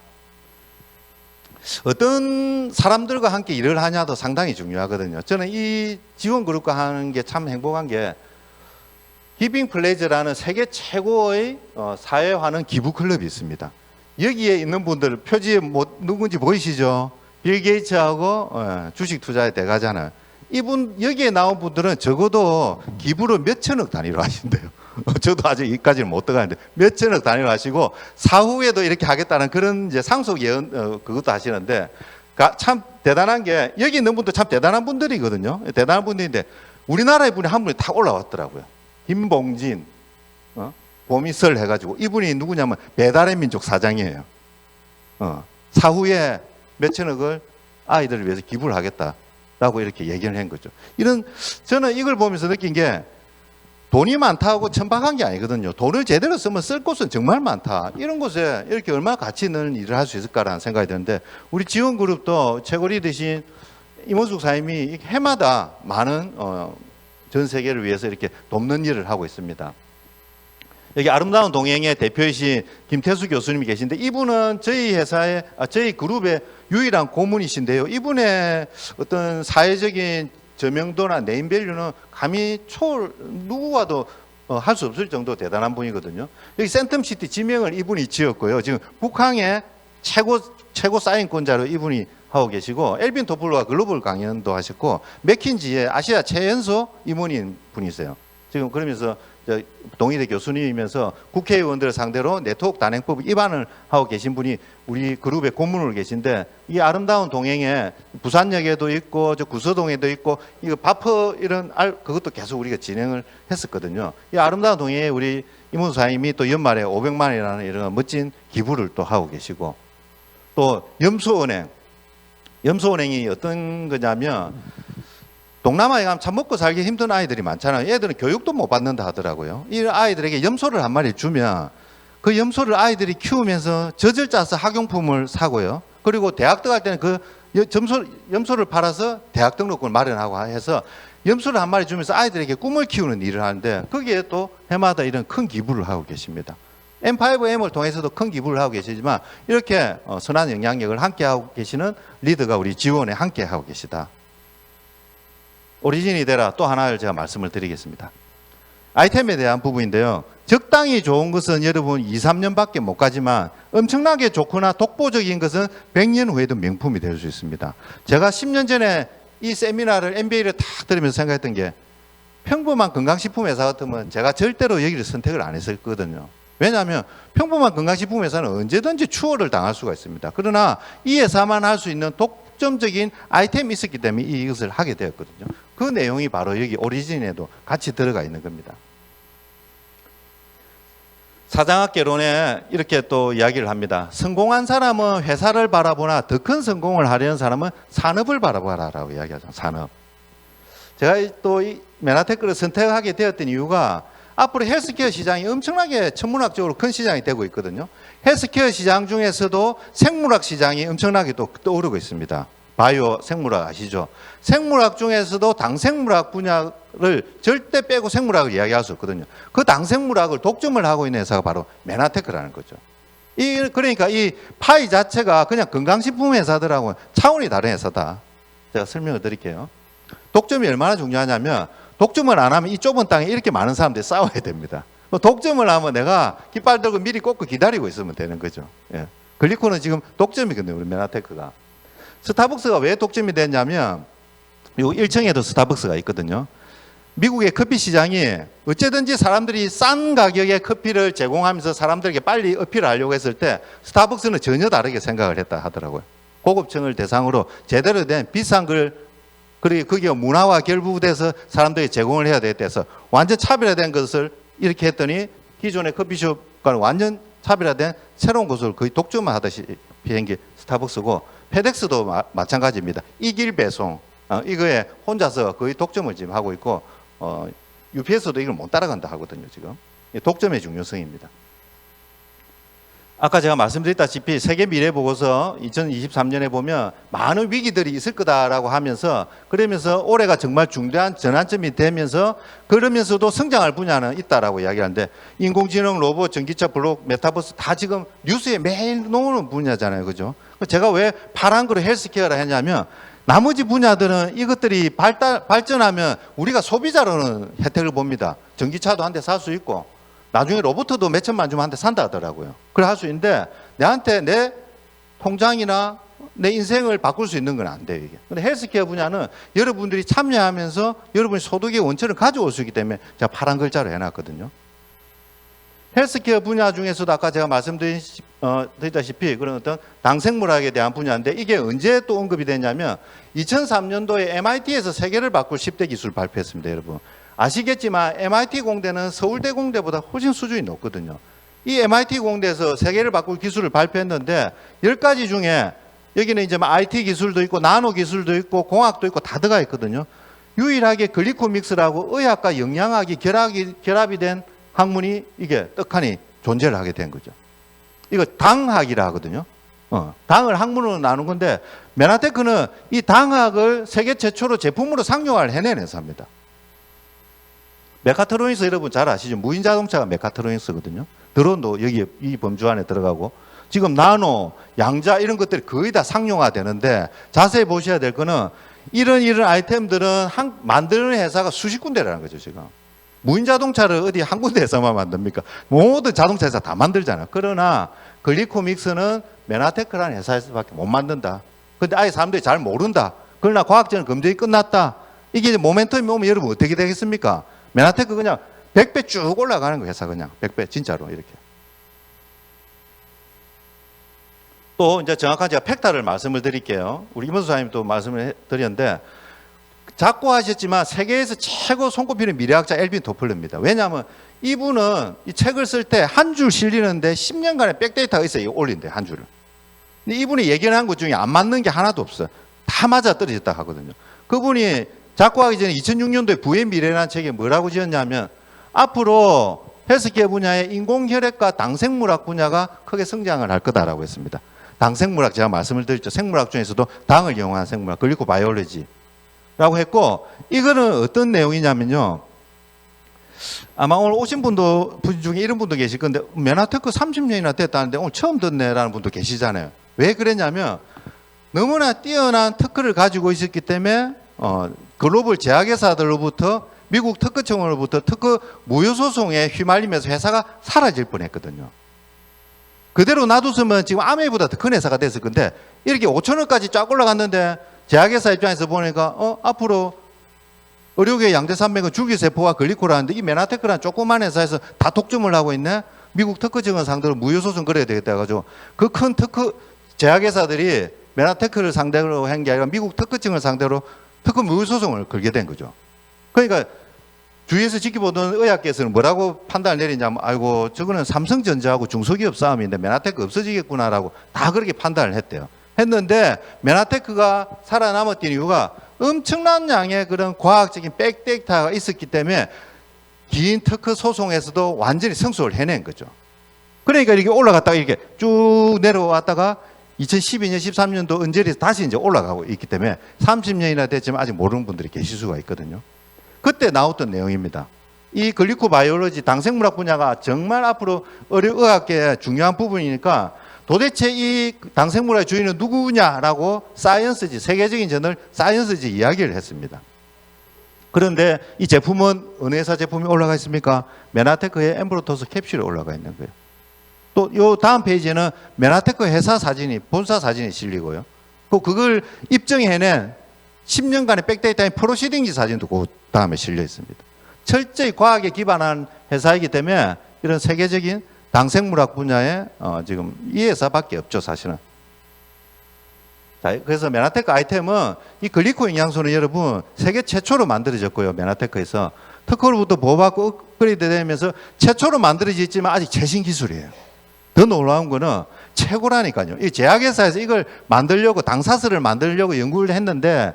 어떤 사람들과 함께 일을 하냐도 상당히 중요하거든요. 저는 이 지원그룹과 하는 게 참 행복한 게 기빙 플레이즈라는 세계 최고의 사회화는 기부클럽이 있습니다. 여기에 있는 분들 표지에 누군지 보이시죠? 빌 게이츠하고 주식 투자에 대가잖아요. 이분 여기에 나온 분들은 적어도 기부를 몇 천억 단위로 하신대요. 저도 아직 여기까지는 못 들어가는데 몇 천억 단위로 하시고 사후에도 이렇게 하겠다는 그런 이제 상속 예언 그것도 하시는데 참 대단한 게 여기 있는 분도 참 대단한 분들이거든요. 대단한 분들인데 우리나라의 분이 한 분이 탁 올라왔더라고요. 김봉진, 보미설 해가지고 이분이 누구냐면 배달의 민족 사장이에요. 사후에 몇 천억을 아이들을 위해서 기부를 하겠다라고 이렇게 얘기를 한 거죠. 저는 이걸 보면서 느낀 게 돈이 많다고 천박한 게 아니거든요. 돈을 제대로 쓰면 쓸 곳은 정말 많다. 이런 곳에 이렇게 얼마나 가치 있는 일을 할 수 있을까라는 생각이 드는데 우리 지원그룹도 최고리 되신 임원숙 사님이 해마다 많은 전 세계를 위해서 이렇게 돕는 일을 하고 있습니다. 여기 아름다운 동행의 대표이신 김태수 교수님이 계신데 이분은 저희 그룹의 유일한 고문이신데요. 이분의 어떤 사회적인 저명도나 네임밸류는 감히 누구와도 할 수 없을 정도 대단한 분이거든요. 여기 센텀시티 지명을 이분이 지었고요. 지금 북항의 최고 사인권자로 이분이 하고 계시고 엘빈 토플러가 글로벌 강연도 하셨고 맥킨지의 아시아 최연소 임원인 분이세요. 지금 그러면서 동의대 교수님이면서 국회의원들을 상대로 네트워크 단행법 위반을 하고 계신 분이 우리 그룹의 고문으로 계신데, 이 아름다운 동행에 부산역에도 있고 저 구서동에도 있고 이거 바퍼 이런 그것도 계속 우리가 진행을 했었거든요. 이 아름다운 동행에 우리 이문수 사장님이 또 연말에 500만 원이라는 이런 멋진 기부를 또 하고 계시고, 또 염소은행이 어떤 거냐면 동남아에 가면 참 먹고 살기 힘든 아이들이 많잖아요. 얘들은 교육도 못 받는다 하더라고요. 이 아이들에게 염소를 한 마리 주면 그 염소를 아이들이 키우면서 젖을 짜서 학용품을 사고요. 그리고 대학 들어갈 때는 그 염소를 팔아서 대학 등록금을 마련하고 해서 염소를 한 마리 주면서 아이들에게 꿈을 키우는 일을 하는데, 거기에 또 해마다 이런 큰 기부를 하고 계십니다. M5M을 통해서도 큰 기부를 하고 계시지만 이렇게 선한 영향력을 함께 하고 계시는 리더가 우리 지원에 함께 하고 계시다. 오리진이 되라 또 하나를 제가 말씀을 드리겠습니다. 아이템에 대한 부분인데요. 적당히 좋은 것은 여러분 2, 3년밖에 못 가지만 엄청나게 좋거나 독보적인 것은 100년 후에도 명품이 될 수 있습니다. 제가 10년 전에 이 세미나를 MBA를 탁 들으면서 생각했던 게, 평범한 건강식품 회사 같으면 제가 절대로 여기를 선택을 안 했었거든요. 왜냐하면 평범한 건강식품 회사는 언제든지 추월을 당할 수가 있습니다. 그러나 이 회사만 할 수 있는 독점적인 아이템이 있었기 때문에 이것을 하게 되었거든요. 그 내용이 바로 여기 오리진에도 같이 들어가 있는 겁니다. 사장학개론에 이렇게 또 이야기를 합니다. 성공한 사람은 회사를 바라보나 더 큰 성공을 하려는 사람은 산업을 바라보라라고 이야기하죠. 산업. 제가 또 이 메나테크를 선택하게 되었던 이유가, 앞으로 헬스케어 시장이 엄청나게 천문학적으로 큰 시장이 되고 있거든요. 헬스케어 시장 중에서도 생물학 시장이 엄청나게 또 떠오르고 있습니다. 바이오 생물학 아시죠? 생물학 중에서도 당생물학 분야를 절대 빼고 생물학을 이야기할 수 없거든요. 그 당생물학을 독점을 하고 있는 회사가 바로 메나테크라는 거죠. 그러니까 이 파이 자체가 그냥 건강식품 회사들하고 차원이 다른 회사다. 제가 설명을 드릴게요. 독점이 얼마나 중요하냐면, 독점을 안 하면 이 좁은 땅에 이렇게 많은 사람들이 싸워야 됩니다. 독점을 하면 내가 깃발 들고 미리 꽂고 기다리고 있으면 되는 거죠. 예. 글리코는 지금 독점이거든요, 우리 메나테크가. 스타벅스가 왜 독점이 됐냐면, 요 1층에도 스타벅스가 있거든요. 미국의 커피 시장이 어쨌든지 사람들이 싼 가격의 커피를 제공하면서 사람들에게 빨리 어필을 하려고 했을 때 스타벅스는 전혀 다르게 생각을 했다 하더라고요. 고급층을 대상으로 제대로 된 비싼 걸, 그리고 그게 문화와 결부돼서 사람들이 제공을 해야 되겠다, 완전 차별화된 것을 이렇게 했더니 기존의 커피숍과는 완전 차별화된 새로운 것을 거의 독점을 하다시피 한 게 스타벅스고, 페덱스도 마찬가지입니다. 이길 배송, 이거에 혼자서 거의 독점을 지금 하고 있고, UPS도 이걸 못 따라간다 하거든요. 지금 독점의 중요성입니다. 아까 제가 말씀드렸다시피 세계 미래 보고서 2023년에 보면 많은 위기들이 있을 거다라고 하면서, 그러면서 올해가 정말 중대한 전환점이 되면서, 그러면서도 성장할 분야는 있다라고 이야기하는데, 인공지능, 로봇, 전기차, 블록, 메타버스 다 지금 뉴스에 매일 나오는 분야잖아요. 그죠? 제가 왜 파란 거로 헬스케어라 했냐면, 나머지 분야들은 이것들이 발전하면 우리가 소비자로는 혜택을 봅니다. 전기차도 한 대 살 수 있고, 나중에 로봇도 몇 천만 주면 한 대 산다 하더라고요. 그래 할 수 있는데, 내한테 내 통장이나 내 인생을 바꿀 수 있는 건 안 돼요, 이게. 근데 헬스케어 분야는 여러분들이 참여하면서 여러분이 소득의 원천을 가져올 수 있기 때문에 제가 파란 글자로 해놨거든요. 헬스케어 분야 중에서도 아까 제가 말씀드렸다시피 그런 어떤 당생물학에 대한 분야인데, 이게 언제 또 언급이 되냐면 2003년도에 MIT에서 세계를 바꿀 10대 기술 발표했습니다. 여러분 아시겠지만 MIT 공대는 서울대 공대보다 훨씬 수준이 높거든요. 이 MIT 공대에서 세계를 바꿀 기술을 발표했는데 10가지 중에 여기는 이제 IT 기술도 있고 나노 기술도 있고 공학도 있고 다 들어가 있거든요. 유일하게 글리코믹스라고 의학과 영양학이 결합이 된 학문이 이게 떡하니 존재를 하게 된 거죠. 이거 당학이라 하거든요. 당을 학문으로 나눈 건데, 메나테크는 이 당학을 세계 최초로 제품으로 상용화를 해낸 회사입니다. 메카트로닉스 여러분 잘 아시죠? 무인 자동차가 메카트로닉스거든요. 드론도 여기 이 범주 안에 들어가고, 지금 나노, 양자 이런 것들이 거의 다 상용화 되는데, 자세히 보셔야 될 거는 이런 아이템들은 만드는 회사가 수십 군데라는 거죠, 지금. 무인 자동차를 어디 한 군데에서만 만듭니까? 모든 자동차 회사 다 만들잖아요. 그러나 글리코믹스는 메나테크라는 회사에서밖에 못 만든다. 근데 아예 사람들이 잘 모른다. 그러나 과학적인 검증이 끝났다. 이게 이제 모멘텀이 오면 여러분 어떻게 되겠습니까? 메나테크 그냥 100배 쭉 올라가는 거 회사 그냥 100배 진짜로 이렇게. 또 이제 정확한 제가 팩타를 말씀을 드릴게요. 우리 임원수 사장님도 말씀을 드렸는데 자꾸 하셨지만 세계에서 최고 손꼽히는 미래학자 엘빈 도플러입니다. 왜냐하면 이분은 이 책을 쓸 때 한 줄 실리는데 10년간의 백데이터가 있어요. 올린대 한 줄을. 근데 이분이 예견한 것 중에 안 맞는 게 하나도 없어요. 다 맞아 떨어졌다 하거든요. 그분이 작고하기 전에 2006년도에 부의 미래라는 책에 뭐라고 지었냐면 앞으로 헬스케어 분야의 인공혈액과 당생물학 분야가 크게 성장을 할 거다라고 했습니다. 당생물학 제가 말씀을 드렸죠. 생물학 중에서도 당을 이용한 생물학, 글리코바이올로지라고 했고 이거는 어떤 내용이냐면요. 아마 오늘 오신 분 중에 이런 분도 계실 건데 맨하테크 30년이나 됐다는데 오늘 처음 듣네라는 분도 계시잖아요. 왜 그랬냐면 너무나 뛰어난 특허를 가지고 있었기 때문에 글로벌 제약회사들로부터 미국 특허청으로부터 특허 무효소송에 휘말리면서 회사가 사라질 뻔했거든요. 그대로 놔뒀으면 지금 아메이보다 더 큰 회사가 됐을 건데 이렇게 5천억까지 쫙 올라갔는데 제약회사 입장에서 보니까 앞으로 의료계 양대산맥은 줄기세포와 글리코라는데 이 메나테크라는 조그만 회사에서 다 독점을 하고 있네. 미국 특허청을 상대로 무효소송 걸어야 되겠다 해가지고 그 큰 특허 제약회사들이 메나테크를 상대로 한 게 아니라 미국 특허청을 상대로 특허 무효소송을 걸게 된 거죠. 그러니까 주위에서 지켜보던 의학계에서는 뭐라고 판단을 내리냐면 아이고 저거는 삼성전자하고 중소기업 싸움인데 메나테크 없어지겠구나라고 다 그렇게 판단을 했대요. 했는데 메나테크가 살아남았던 이유가 엄청난 양의 그런 과학적인 백데이터가 있었기 때문에 긴 특허 소송에서도 완전히 승소를 해낸 거죠. 그러니까 이렇게 올라갔다가 이렇게 쭉 내려왔다가 2012년, 13년도 언저리에서 다시 이제 올라가고 있기 때문에 30년이나 됐지만 아직 모르는 분들이 계실 수가 있거든요. 그때 나왔던 내용입니다. 이 글리코바이올로지 당생물학 분야가 정말 앞으로 의학계의 중요한 부분이니까 도대체 이 당생물학의 주인은 누구냐라고 사이언스지, 세계적인 저널 사이언스지 이야기를 했습니다. 그런데 이 제품은 어느 회사 제품이 올라가 있습니까? 메나테크의 엠브로토스 캡슐이 올라가 있는 거예요. 또 요 다음 페이지에는 메나테크 회사 사진이, 본사 사진이 실리고요. 그걸 입증해낸 10년간의 백데이터인 프로시딩지 사진도 그 다음에 실려 있습니다. 철저히 과학에 기반한 회사이기 때문에 이런 세계적인 당생물학 분야에 지금 이 회사밖에 없죠, 사실은. 자, 그래서 메나테크 아이템은 이 글리코 영양소는 여러분 세계 최초로 만들어졌고요, 메나테크에서 특허로부터 보호받고 업그레이드 되면서 최초로 만들어졌지만 아직 최신 기술이에요. 더 놀라운 거는 최고라니까요. 이 제약회사에서 이걸 만들려고 당사슬을 만들려고 연구를 했는데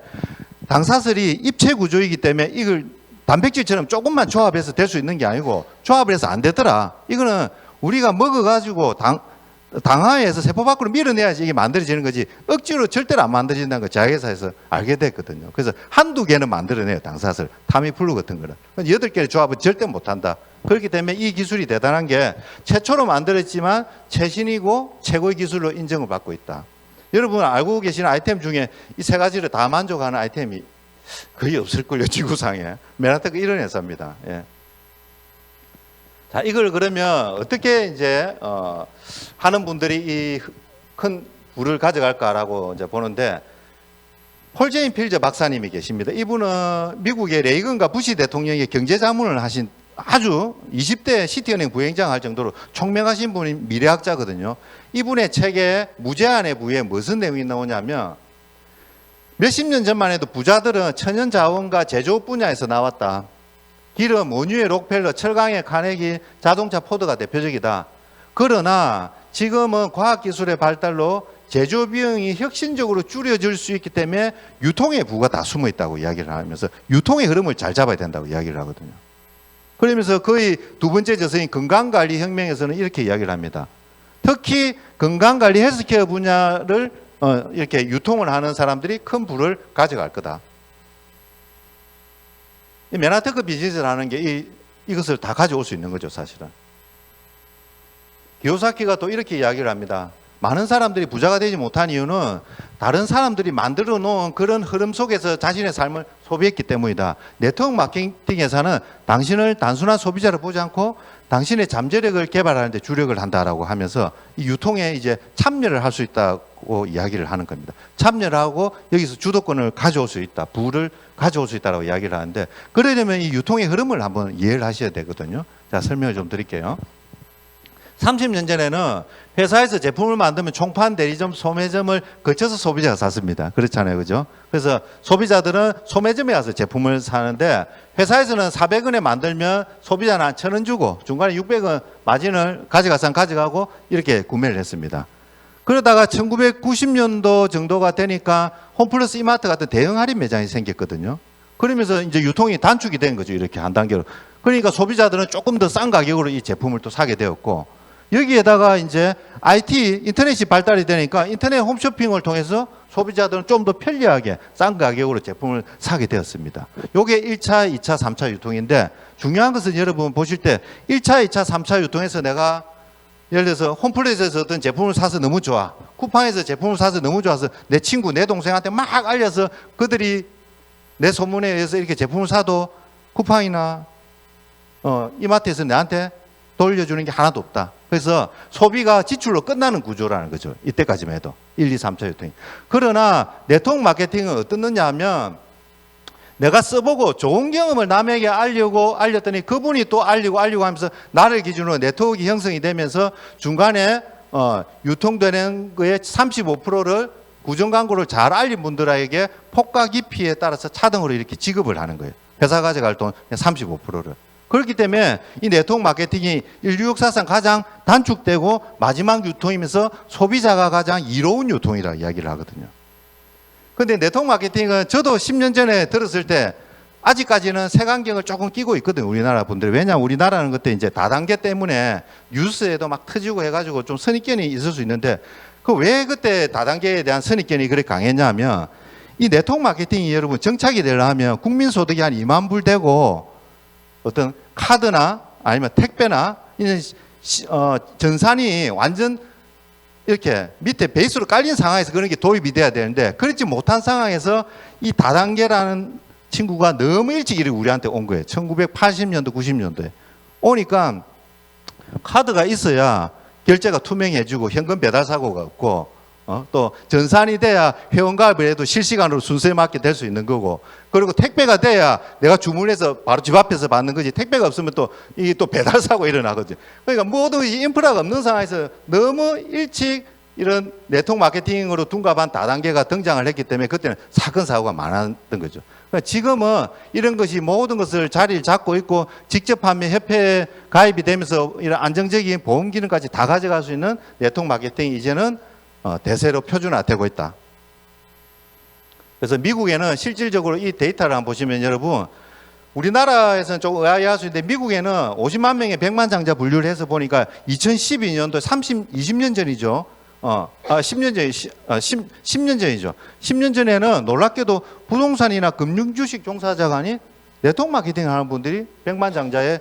당사슬이 입체 구조이기 때문에 이걸 단백질처럼 조금만 조합해서 될 수 있는 게 아니고 조합을 해서 안 되더라. 이거는 우리가 먹어가지고 당하에서 세포 밖으로 밀어내야지 이게 만들어지는 거지 억지로 절대로 안 만들어진다는 걸 제약회사에서 알게 됐거든요. 그래서 한두 개는 만들어내요. 당사슬, 타미플루 같은 거는. 8개의 조합은 절대 못한다. 그렇기 때문에 이 기술이 대단한 게 최초로 만들었지만 최신이고 최고의 기술로 인정을 받고 있다. 여러분 알고 계시는 아이템 중에 이 세 가지를 다 만족하는 아이템이 거의 없을걸요, 지구상에. 메나테크 이런 회사입니다. 예. 자, 이걸 그러면 어떻게 이제 하는 분들이 이 큰 부를 가져갈까라고 이제 보는데 폴 제인 필저 박사님이 계십니다. 이분은 미국의 레이건과 부시 대통령의 경제자문을 하신 아주 20대 시티은행 부행장 할 정도로 총명하신 분이 미래학자거든요. 이분의 책에 무제한의 부에 무슨 내용이 나오냐면 몇십 년 전만 해도 부자들은 천연자원과 제조업 분야에서 나왔다. 기름, 원유의 록펠러, 철강의 카네기, 자동차 포드가 대표적이다. 그러나 지금은 과학기술의 발달로 제조 비용이 혁신적으로 줄여질 수 있기 때문에 유통의 부가 다 숨어 있다고 이야기를 하면서 유통의 흐름을 잘 잡아야 된다고 이야기를 하거든요. 그러면서 거의 두 번째 저서인 건강관리 혁명에서는 이렇게 이야기를 합니다. 특히 건강관리 헬스케어 분야를 이렇게 유통을 하는 사람들이 큰 부를 가져갈 거다. 이 메나테크 비즈니스를 하는 게 이것을 다 가져올 수 있는 거죠, 사실은. 기요사키가 또 이렇게 이야기를 합니다. 많은 사람들이 부자가 되지 못한 이유는 다른 사람들이 만들어 놓은 그런 흐름 속에서 자신의 삶을 소비했기 때문이다. 네트워크 마케팅에서는 당신을 단순한 소비자로 보지 않고 당신의 잠재력을 개발하는 데 주력을 한다라고 하면서 이 유통에 이제 참여를 할 수 있다고 이야기를 하는 겁니다. 참여를 하고 여기서 주도권을 가져올 수 있다. 부를 가져올 수 있다고 이야기를 하는데, 그러려면 이 유통의 흐름을 한번 이해를 하셔야 되거든요. 자, 설명을 좀 드릴게요. 30년 전에는 회사에서 제품을 만들면 총판, 대리점, 소매점을 거쳐서 소비자가 샀습니다. 그렇잖아요. 그죠? 그래서 소비자들은 소매점에 가서 제품을 사는데, 회사에서는 400원에 만들면 소비자는 한 1,000원 주고 중간에 600원 마진을 가져가서 가져가고 이렇게 구매를 했습니다. 그러다가 1990년도 정도가 되니까 홈플러스 이마트 같은 대형 할인 매장이 생겼거든요. 그러면서 이제 유통이 단축이 된 거죠. 이렇게 한 단계로. 그러니까 소비자들은 조금 더 싼 가격으로 이 제품을 또 사게 되었고, 여기에다가 이제 IT, 인터넷이 발달이 되니까 인터넷 홈쇼핑을 통해서 소비자들은 좀 더 편리하게 싼 가격으로 제품을 사게 되었습니다. 요게 1차, 2차, 3차 유통인데, 중요한 것은 여러분 보실 때 1차, 2차, 3차 유통에서 내가 예를 들어서 홈플레이스에서 어떤 제품을 사서 너무 좋아. 쿠팡에서 제품을 사서 너무 좋아서 내 친구, 내 동생한테 막 알려서 그들이 내 소문에 의해서 이렇게 제품을 사도 쿠팡이나 이마트에서 내한테 돌려주는 게 하나도 없다. 그래서 소비가 지출로 끝나는 구조라는 거죠. 이때까지만 해도. 1, 2, 3차 유통이. 그러나 네트워크 마케팅은 어떻느냐 하면, 내가 써보고 좋은 경험을 남에게 알렸더니 그분이 또 알리고 하면서 나를 기준으로 네트워크가 형성이 되면서 중간에 유통되는 거의 35%를 구정 광고를 잘 알린 분들에게 폭과 깊이에 따라서 차등으로 이렇게 지급을 하는 거예요. 회사 가져갈 돈 35%를. 그렇기 때문에 이 네트워크 마케팅이 인류 역사상 가장 단축되고 마지막 유통이면서 소비자가 가장 이로운 유통이라고 이야기를 하거든요. 그런데 네트워크 마케팅은 저도 10년 전에 들었을 때 아직까지는 색안경을 조금 끼고 있거든요. 우리나라 분들이. 왜냐하면 우리나라는 그때 이제 다단계 때문에 뉴스에도 막 터지고 해가지고 좀 선입견이 있을 수 있는데, 그 왜 그때 다단계에 대한 선입견이 그렇게 강했냐면, 이 네트워크 마케팅이 여러분 정착이 되려면 국민소득이 한 2만 불 되고 어떤 카드나 아니면 택배나 이런 전산이 완전 이렇게 밑에 베이스로 깔린 상황에서 그런 게 도입이 돼야 되는데, 그렇지 못한 상황에서 이 다단계라는 친구가 너무 일찍 우리한테 온 거예요. 1980년도, 90년도에. 오니까 카드가 있어야 결제가 투명해지고 현금 배달 사고가 없고, 또 전산이 돼야 회원가입을 해도 실시간으로 순서에 맞게 될 수 있는 거고, 그리고 택배가 돼야 내가 주문해서 바로 집 앞에서 받는 거지, 택배가 없으면 또 이게 또 배달 사고 일어나거든요. 그러니까 모든 인프라가 없는 상황에서 너무 일찍 이런 네트워크 마케팅으로 둔갑한 다단계가 등장을 했기 때문에 그때는 사건 사고가 많았던 거죠. 그러니까 지금은 이런 것이 모든 것을 자리를 잡고 있고 직접 판매 협회에 가입이 되면서 이런 안정적인 보험 기능까지 다 가져갈 수 있는 네트워크 마케팅이 이제는 대세로 표준화되고 있다. 그래서 미국에는 실질적으로 이 데이터를 한번 보시면 여러분, 우리나라에서는 좀 의아해할 수 있는데 미국에는 50만 명의 100만 장자 분류를 해서 보니까 2012년도 20년 전이죠. 10년 전이죠. 10년 전에는 놀랍게도 부동산이나 금융주식 종사자가 아닌 네트워크 마케팅 하는 분들이 100만 장자의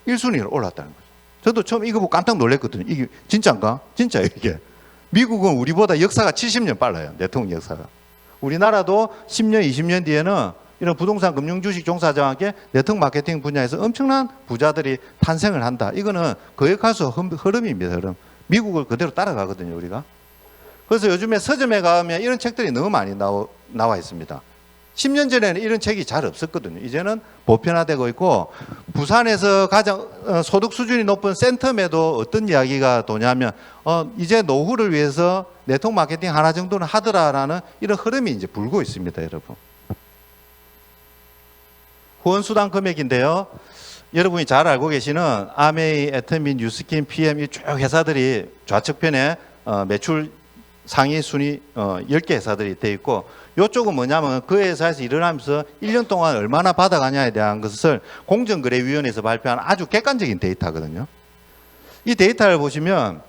1순위로 올랐다는 거죠. 저도 처음 이거 보고 깜짝 놀랐거든요. 이게 진짜인가? 진짜예요, 이게. 미국은 우리보다 역사가 70년 빨라요. 네트워크 역사가. 우리나라도 10년, 20년 뒤에는 이런 부동산 금융주식 종사자와 함께 네트워크 마케팅 분야에서 엄청난 부자들이 탄생을 한다. 이거는 거역할 수 없는 흐름입니다. 흐름. 미국을 그대로 따라가거든요, 우리가. 그래서 요즘에 서점에 가면 이런 책들이 너무 많이 나와 있습니다. 10년 전에는 이런 책이 잘 없었거든요. 이제는 보편화되고 있고, 부산에서 가장 소득 수준이 높은 센텀에도 어떤 이야기가 도냐면 이제 노후를 위해서 네트워크 마케팅 하나 정도는 하더라라는 이런 흐름이 이제 불고 있습니다, 여러분. 후원수당 금액인데요. 여러분이 잘 알고 계시는 아메이, 애터미, 뉴스킨, PM 이 쭉 회사들이 좌측편에 매출 상위 순위 10개 회사들이 돼 있고, 이쪽은 뭐냐면 그 회사에서 일을 하면서 1년 동안 얼마나 받아가냐에 대한 것을 공정거래위원회에서 발표한 아주 객관적인 데이터거든요. 이 데이터를 보시면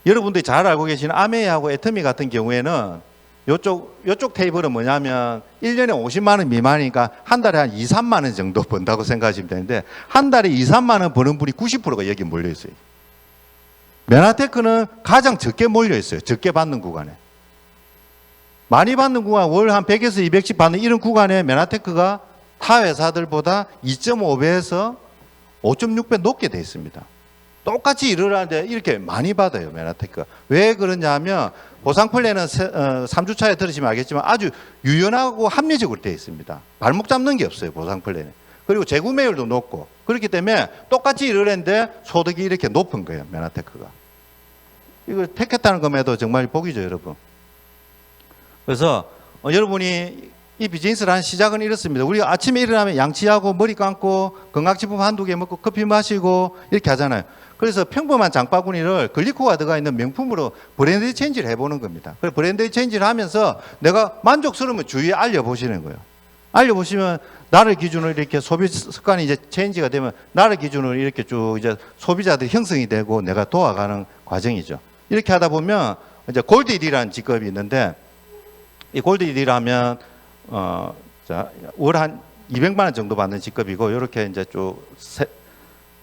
여러분들이 잘 알고 계시는 아메이하고 애터미 같은 경우에는 요쪽 테이블은 뭐냐면 1년에 50만 원 미만이니까 한 달에 한 2, 3만 원 정도 번다고 생각하시면 되는데, 한 달에 2, 3만 원 버는 분이 90%가 여기 몰려 있어요. 메나테크는 가장 적게 몰려 있어요. 적게 받는 구간에. 많이 받는 구간, 월 한 100에서 200씩 받는 이런 구간에 메나테크가 타 회사들보다 2.5배에서 5.6배 높게 돼 있습니다. 똑같이 일을 하는데 이렇게 많이 받아요, 메나테크가. 왜 그러냐 하면 보상 플랜은 3주차에 들으시면 알겠지만 아주 유연하고 합리적으로 되어 있습니다. 발목 잡는 게 없어요, 보상 플랜에. 그리고 재구매율도 높고 그렇기 때문에 똑같이 일을 했는데 소득이 이렇게 높은 거예요, 메나테크가. 이걸 택했다는 것에도 정말 복이죠, 여러분. 그래서 여러분이 이 비즈니스를 하는 시작은 이렇습니다. 우리가 아침에 일어나면 양치하고 머리 감고 건강식품 한두 개 먹고 커피 마시고 이렇게 하잖아요. 그래서 평범한 장바구니를 글리코가 들어가 있는 명품으로 브랜드 체인지를 해보는 겁니다. 그래서 브랜드 체인지를 하면서 내가 만족스러우면 주위에 알려보시는 거예요. 알려보시면 나를 기준으로 이렇게 소비 습관이 이제 체인지가 되면 나를 기준으로 이렇게 쭉 이제 소비자들이 형성이 되고 내가 도와가는 과정이죠. 이렇게 하다 보면 이제 골드 1위라는 직업이 있는데 이 골드 1위라면 월 한 200만 원 정도 받는 직업이고 이렇게 이제 쭉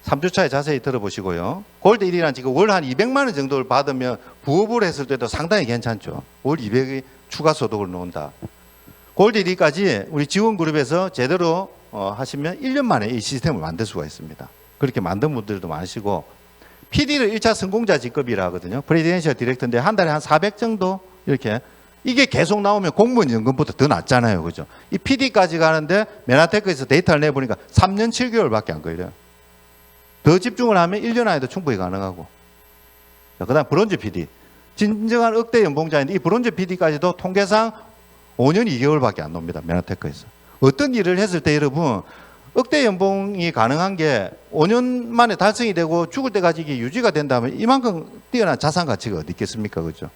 3주차에 자세히 들어보시고요. 골드 1위라는 직업 월 한 200만 원 정도를 받으면 부업을 했을 때도 상당히 괜찮죠. 월 200이 추가 소득을 놓는다. 골드 1위까지 우리 지원그룹에서 제대로 하시면 1년 만에 이 시스템을 만들 수가 있습니다. 그렇게 만든 분들도 많으시고 PD를 1차 성공자 직업이라 하거든요. 프레지덴셜 디렉터인데 한 달에 한 400 정도 이렇게 이게 계속 나오면 공무원 연금보다 더 낫잖아요. 그죠? 이 PD까지 가는데 메나테크에서 데이터를 내보니까 3년 7개월밖에 안 걸려요. 더 집중을 하면 1년 안에도 충분히 가능하고. 그 다음 브론즈 PD. 진정한 억대 연봉자인데 이 브론즈 PD까지도 통계상 5년 2개월밖에 안 놉니다. 메나테크에서. 어떤 일을 했을 때 여러분 억대 연봉이 가능한 게 5년 만에 달성이 되고 죽을 때까지 이게 유지가 된다면 이만큼 뛰어난 자산 가치가 어디 있겠습니까? 그죠?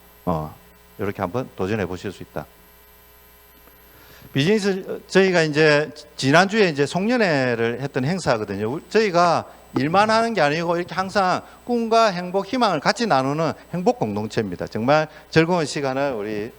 이렇게 한번 도전해 보실 수 있다. 비즈니스 저희가 이제 지난주에 이제 송년회를 했던 행사거든요. 저희가 일만 하는 게 아니고 이렇게 항상 꿈과 행복, 희망을 같이 나누는 행복 공동체입니다. 정말 즐거운 시간을 우리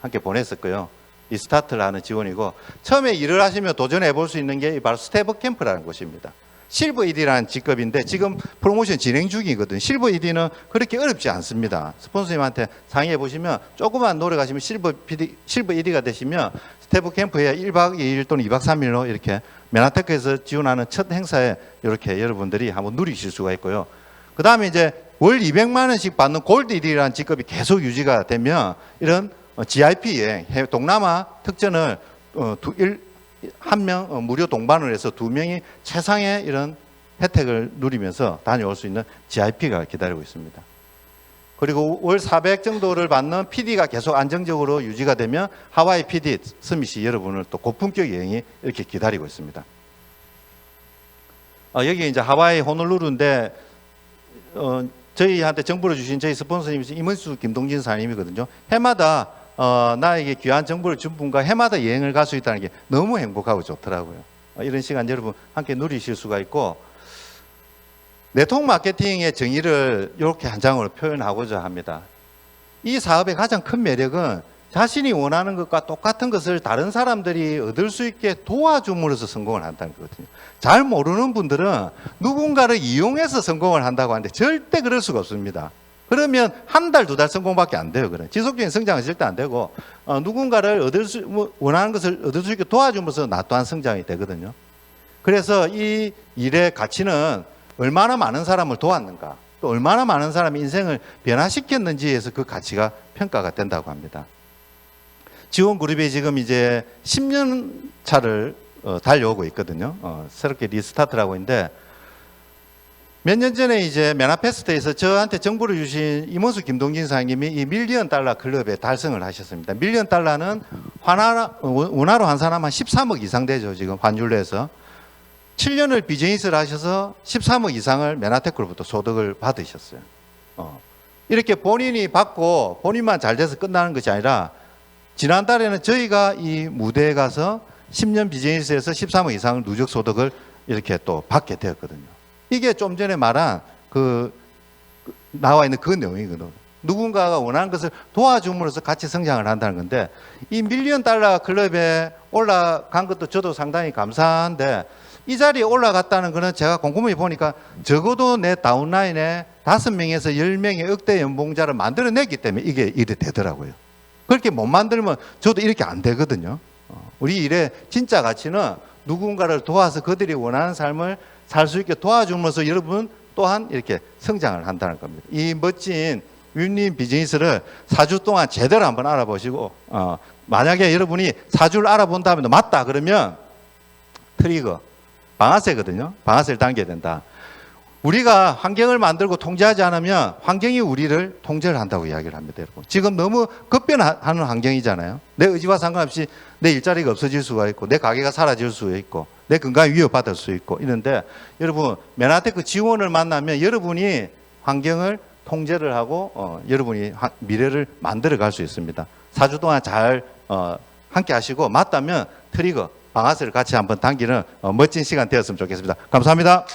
함께 보냈었고요. 리스타트를 하는 지원이고 처음에 일을 하시면 도전해 볼 수 있는 게 바로 스텝업 캠프라는 곳입니다. 실버 ED라는 직업인데 지금 프로모션 진행 중이거든요. 실버 ED는 그렇게 어렵지 않습니다. 스폰서님한테 상의해 보시면 조금만 노력하시면 실버 ED가 되시면 스텝업 캠프에 1박 2일 또는 2박 3일로 이렇게 메나테크에서 지원하는 첫 행사에 이렇게 여러분들이 한번 누리실 수가 있고요. 그 다음에 이제 월 200만 원씩 받는 골드 ED라는 직업이 계속 유지가 되면 이런 GIP 여행, 동남아 특전을 한 명 무료 동반을 해서 2명이 최상의 이런 혜택을 누리면서 다녀올 수 있는 GIP가 기다리고 있습니다. 그리고 월 400 정도를 받는 PD가 계속 안정적으로 유지가 되면 하와이 PD 스미시 여러분을 또 고품격 여행이 이렇게 기다리고 있습니다. 여기 이제 하와이 호놀루루인데 저희한테 정보를 주신 저희 스폰서님이 임은수 김동진 사장님이거든요. 해마다 나에게 귀한 정보를 준 분과 해마다 여행을 갈 수 있다는 게 너무 행복하고 좋더라고요. 이런 시간 여러분 함께 누리실 수가 있고 네트워크 마케팅의 정의를 이렇게 한 장으로 표현하고자 합니다. 이 사업의 가장 큰 매력은 자신이 원하는 것과 똑같은 것을 다른 사람들이 얻을 수 있게 도와줌으로써 성공을 한다는 거거든요. 잘 모르는 분들은 누군가를 이용해서 성공을 한다고 하는데 절대 그럴 수가 없습니다. 그러면 한 달, 2달 성공밖에 안 돼요. 그래. 지속적인 성장은 절대 안 되고 누군가를 원하는 것을 얻을 수 있게 도와주면서 나 또한 성장이 되거든요. 그래서 이 일의 가치는 얼마나 많은 사람을 도왔는가, 또 얼마나 많은 사람의 인생을 변화시켰는지에서 그 가치가 평가가 된다고 합니다. 지원그룹이 지금 이제 10년 차를 달려오고 있거든요. 새롭게 리스타트라고 있는데 몇 년 전에 이제 메나페스트에서 저한테 정보를 주신 임원수 김동진 사장님이 이 $1,000,000 클럽에 달성을 하셨습니다. $1,000,000는 원화로 환산하면 13억 이상 되죠. 지금 환율로 해서. 7년을 비즈니스를 하셔서 13억 이상을 메나테크로부터 소득을 받으셨어요. 이렇게 본인이 받고 본인만 잘 돼서 끝나는 것이 아니라 지난달에는 저희가 이 무대에 가서 10년 비즈니스에서 13억 이상을 누적 소득을 이렇게 또 받게 되었거든요. 이게 좀 전에 말한 나와 있는 그 내용이거든요. 누군가가 원하는 것을 도와줌으로써 같이 성장을 한다는 건데 이 $1,000,000 클럽에 올라간 것도 저도 상당히 감사한데 이 자리에 올라갔다는 거는 제가 곰곰이 보니까 적어도 내 다운라인에 5명에서 10명의 억대 연봉자를 만들어냈기 때문에 이게 일이 되더라고요. 그렇게 못 만들면 저도 이렇게 안 되거든요. 우리 일의 진짜 가치는 누군가를 도와서 그들이 원하는 삶을 살 수 있게 도와줌으로써 여러분 또한 이렇게 성장을 한다는 겁니다. 이 멋진 윈윈 비즈니스를 4주 동안 제대로 한번 알아보시고 만약에 여러분이 4주를 알아본 다음에 맞다 그러면 트리거 방아쇠거든요. 방아쇠를 당겨야 된다. 우리가 환경을 만들고 통제하지 않으면 환경이 우리를 통제를 한다고 이야기를 합니다. 여러분. 지금 너무 급변하는 환경이잖아요. 내 의지와 상관없이 내 일자리가 없어질 수가 있고 내 가게가 사라질 수 있고 내 건강이 위협받을 수 있고 이런데 여러분 메나테크 지원을 만나면 여러분이 환경을 통제를 하고 여러분이 미래를 만들어 갈 수 있습니다. 4주 동안 잘 함께 하시고 맞다면 트리거 방아쇠를 같이 한번 당기는 멋진 시간 되었으면 좋겠습니다. 감사합니다.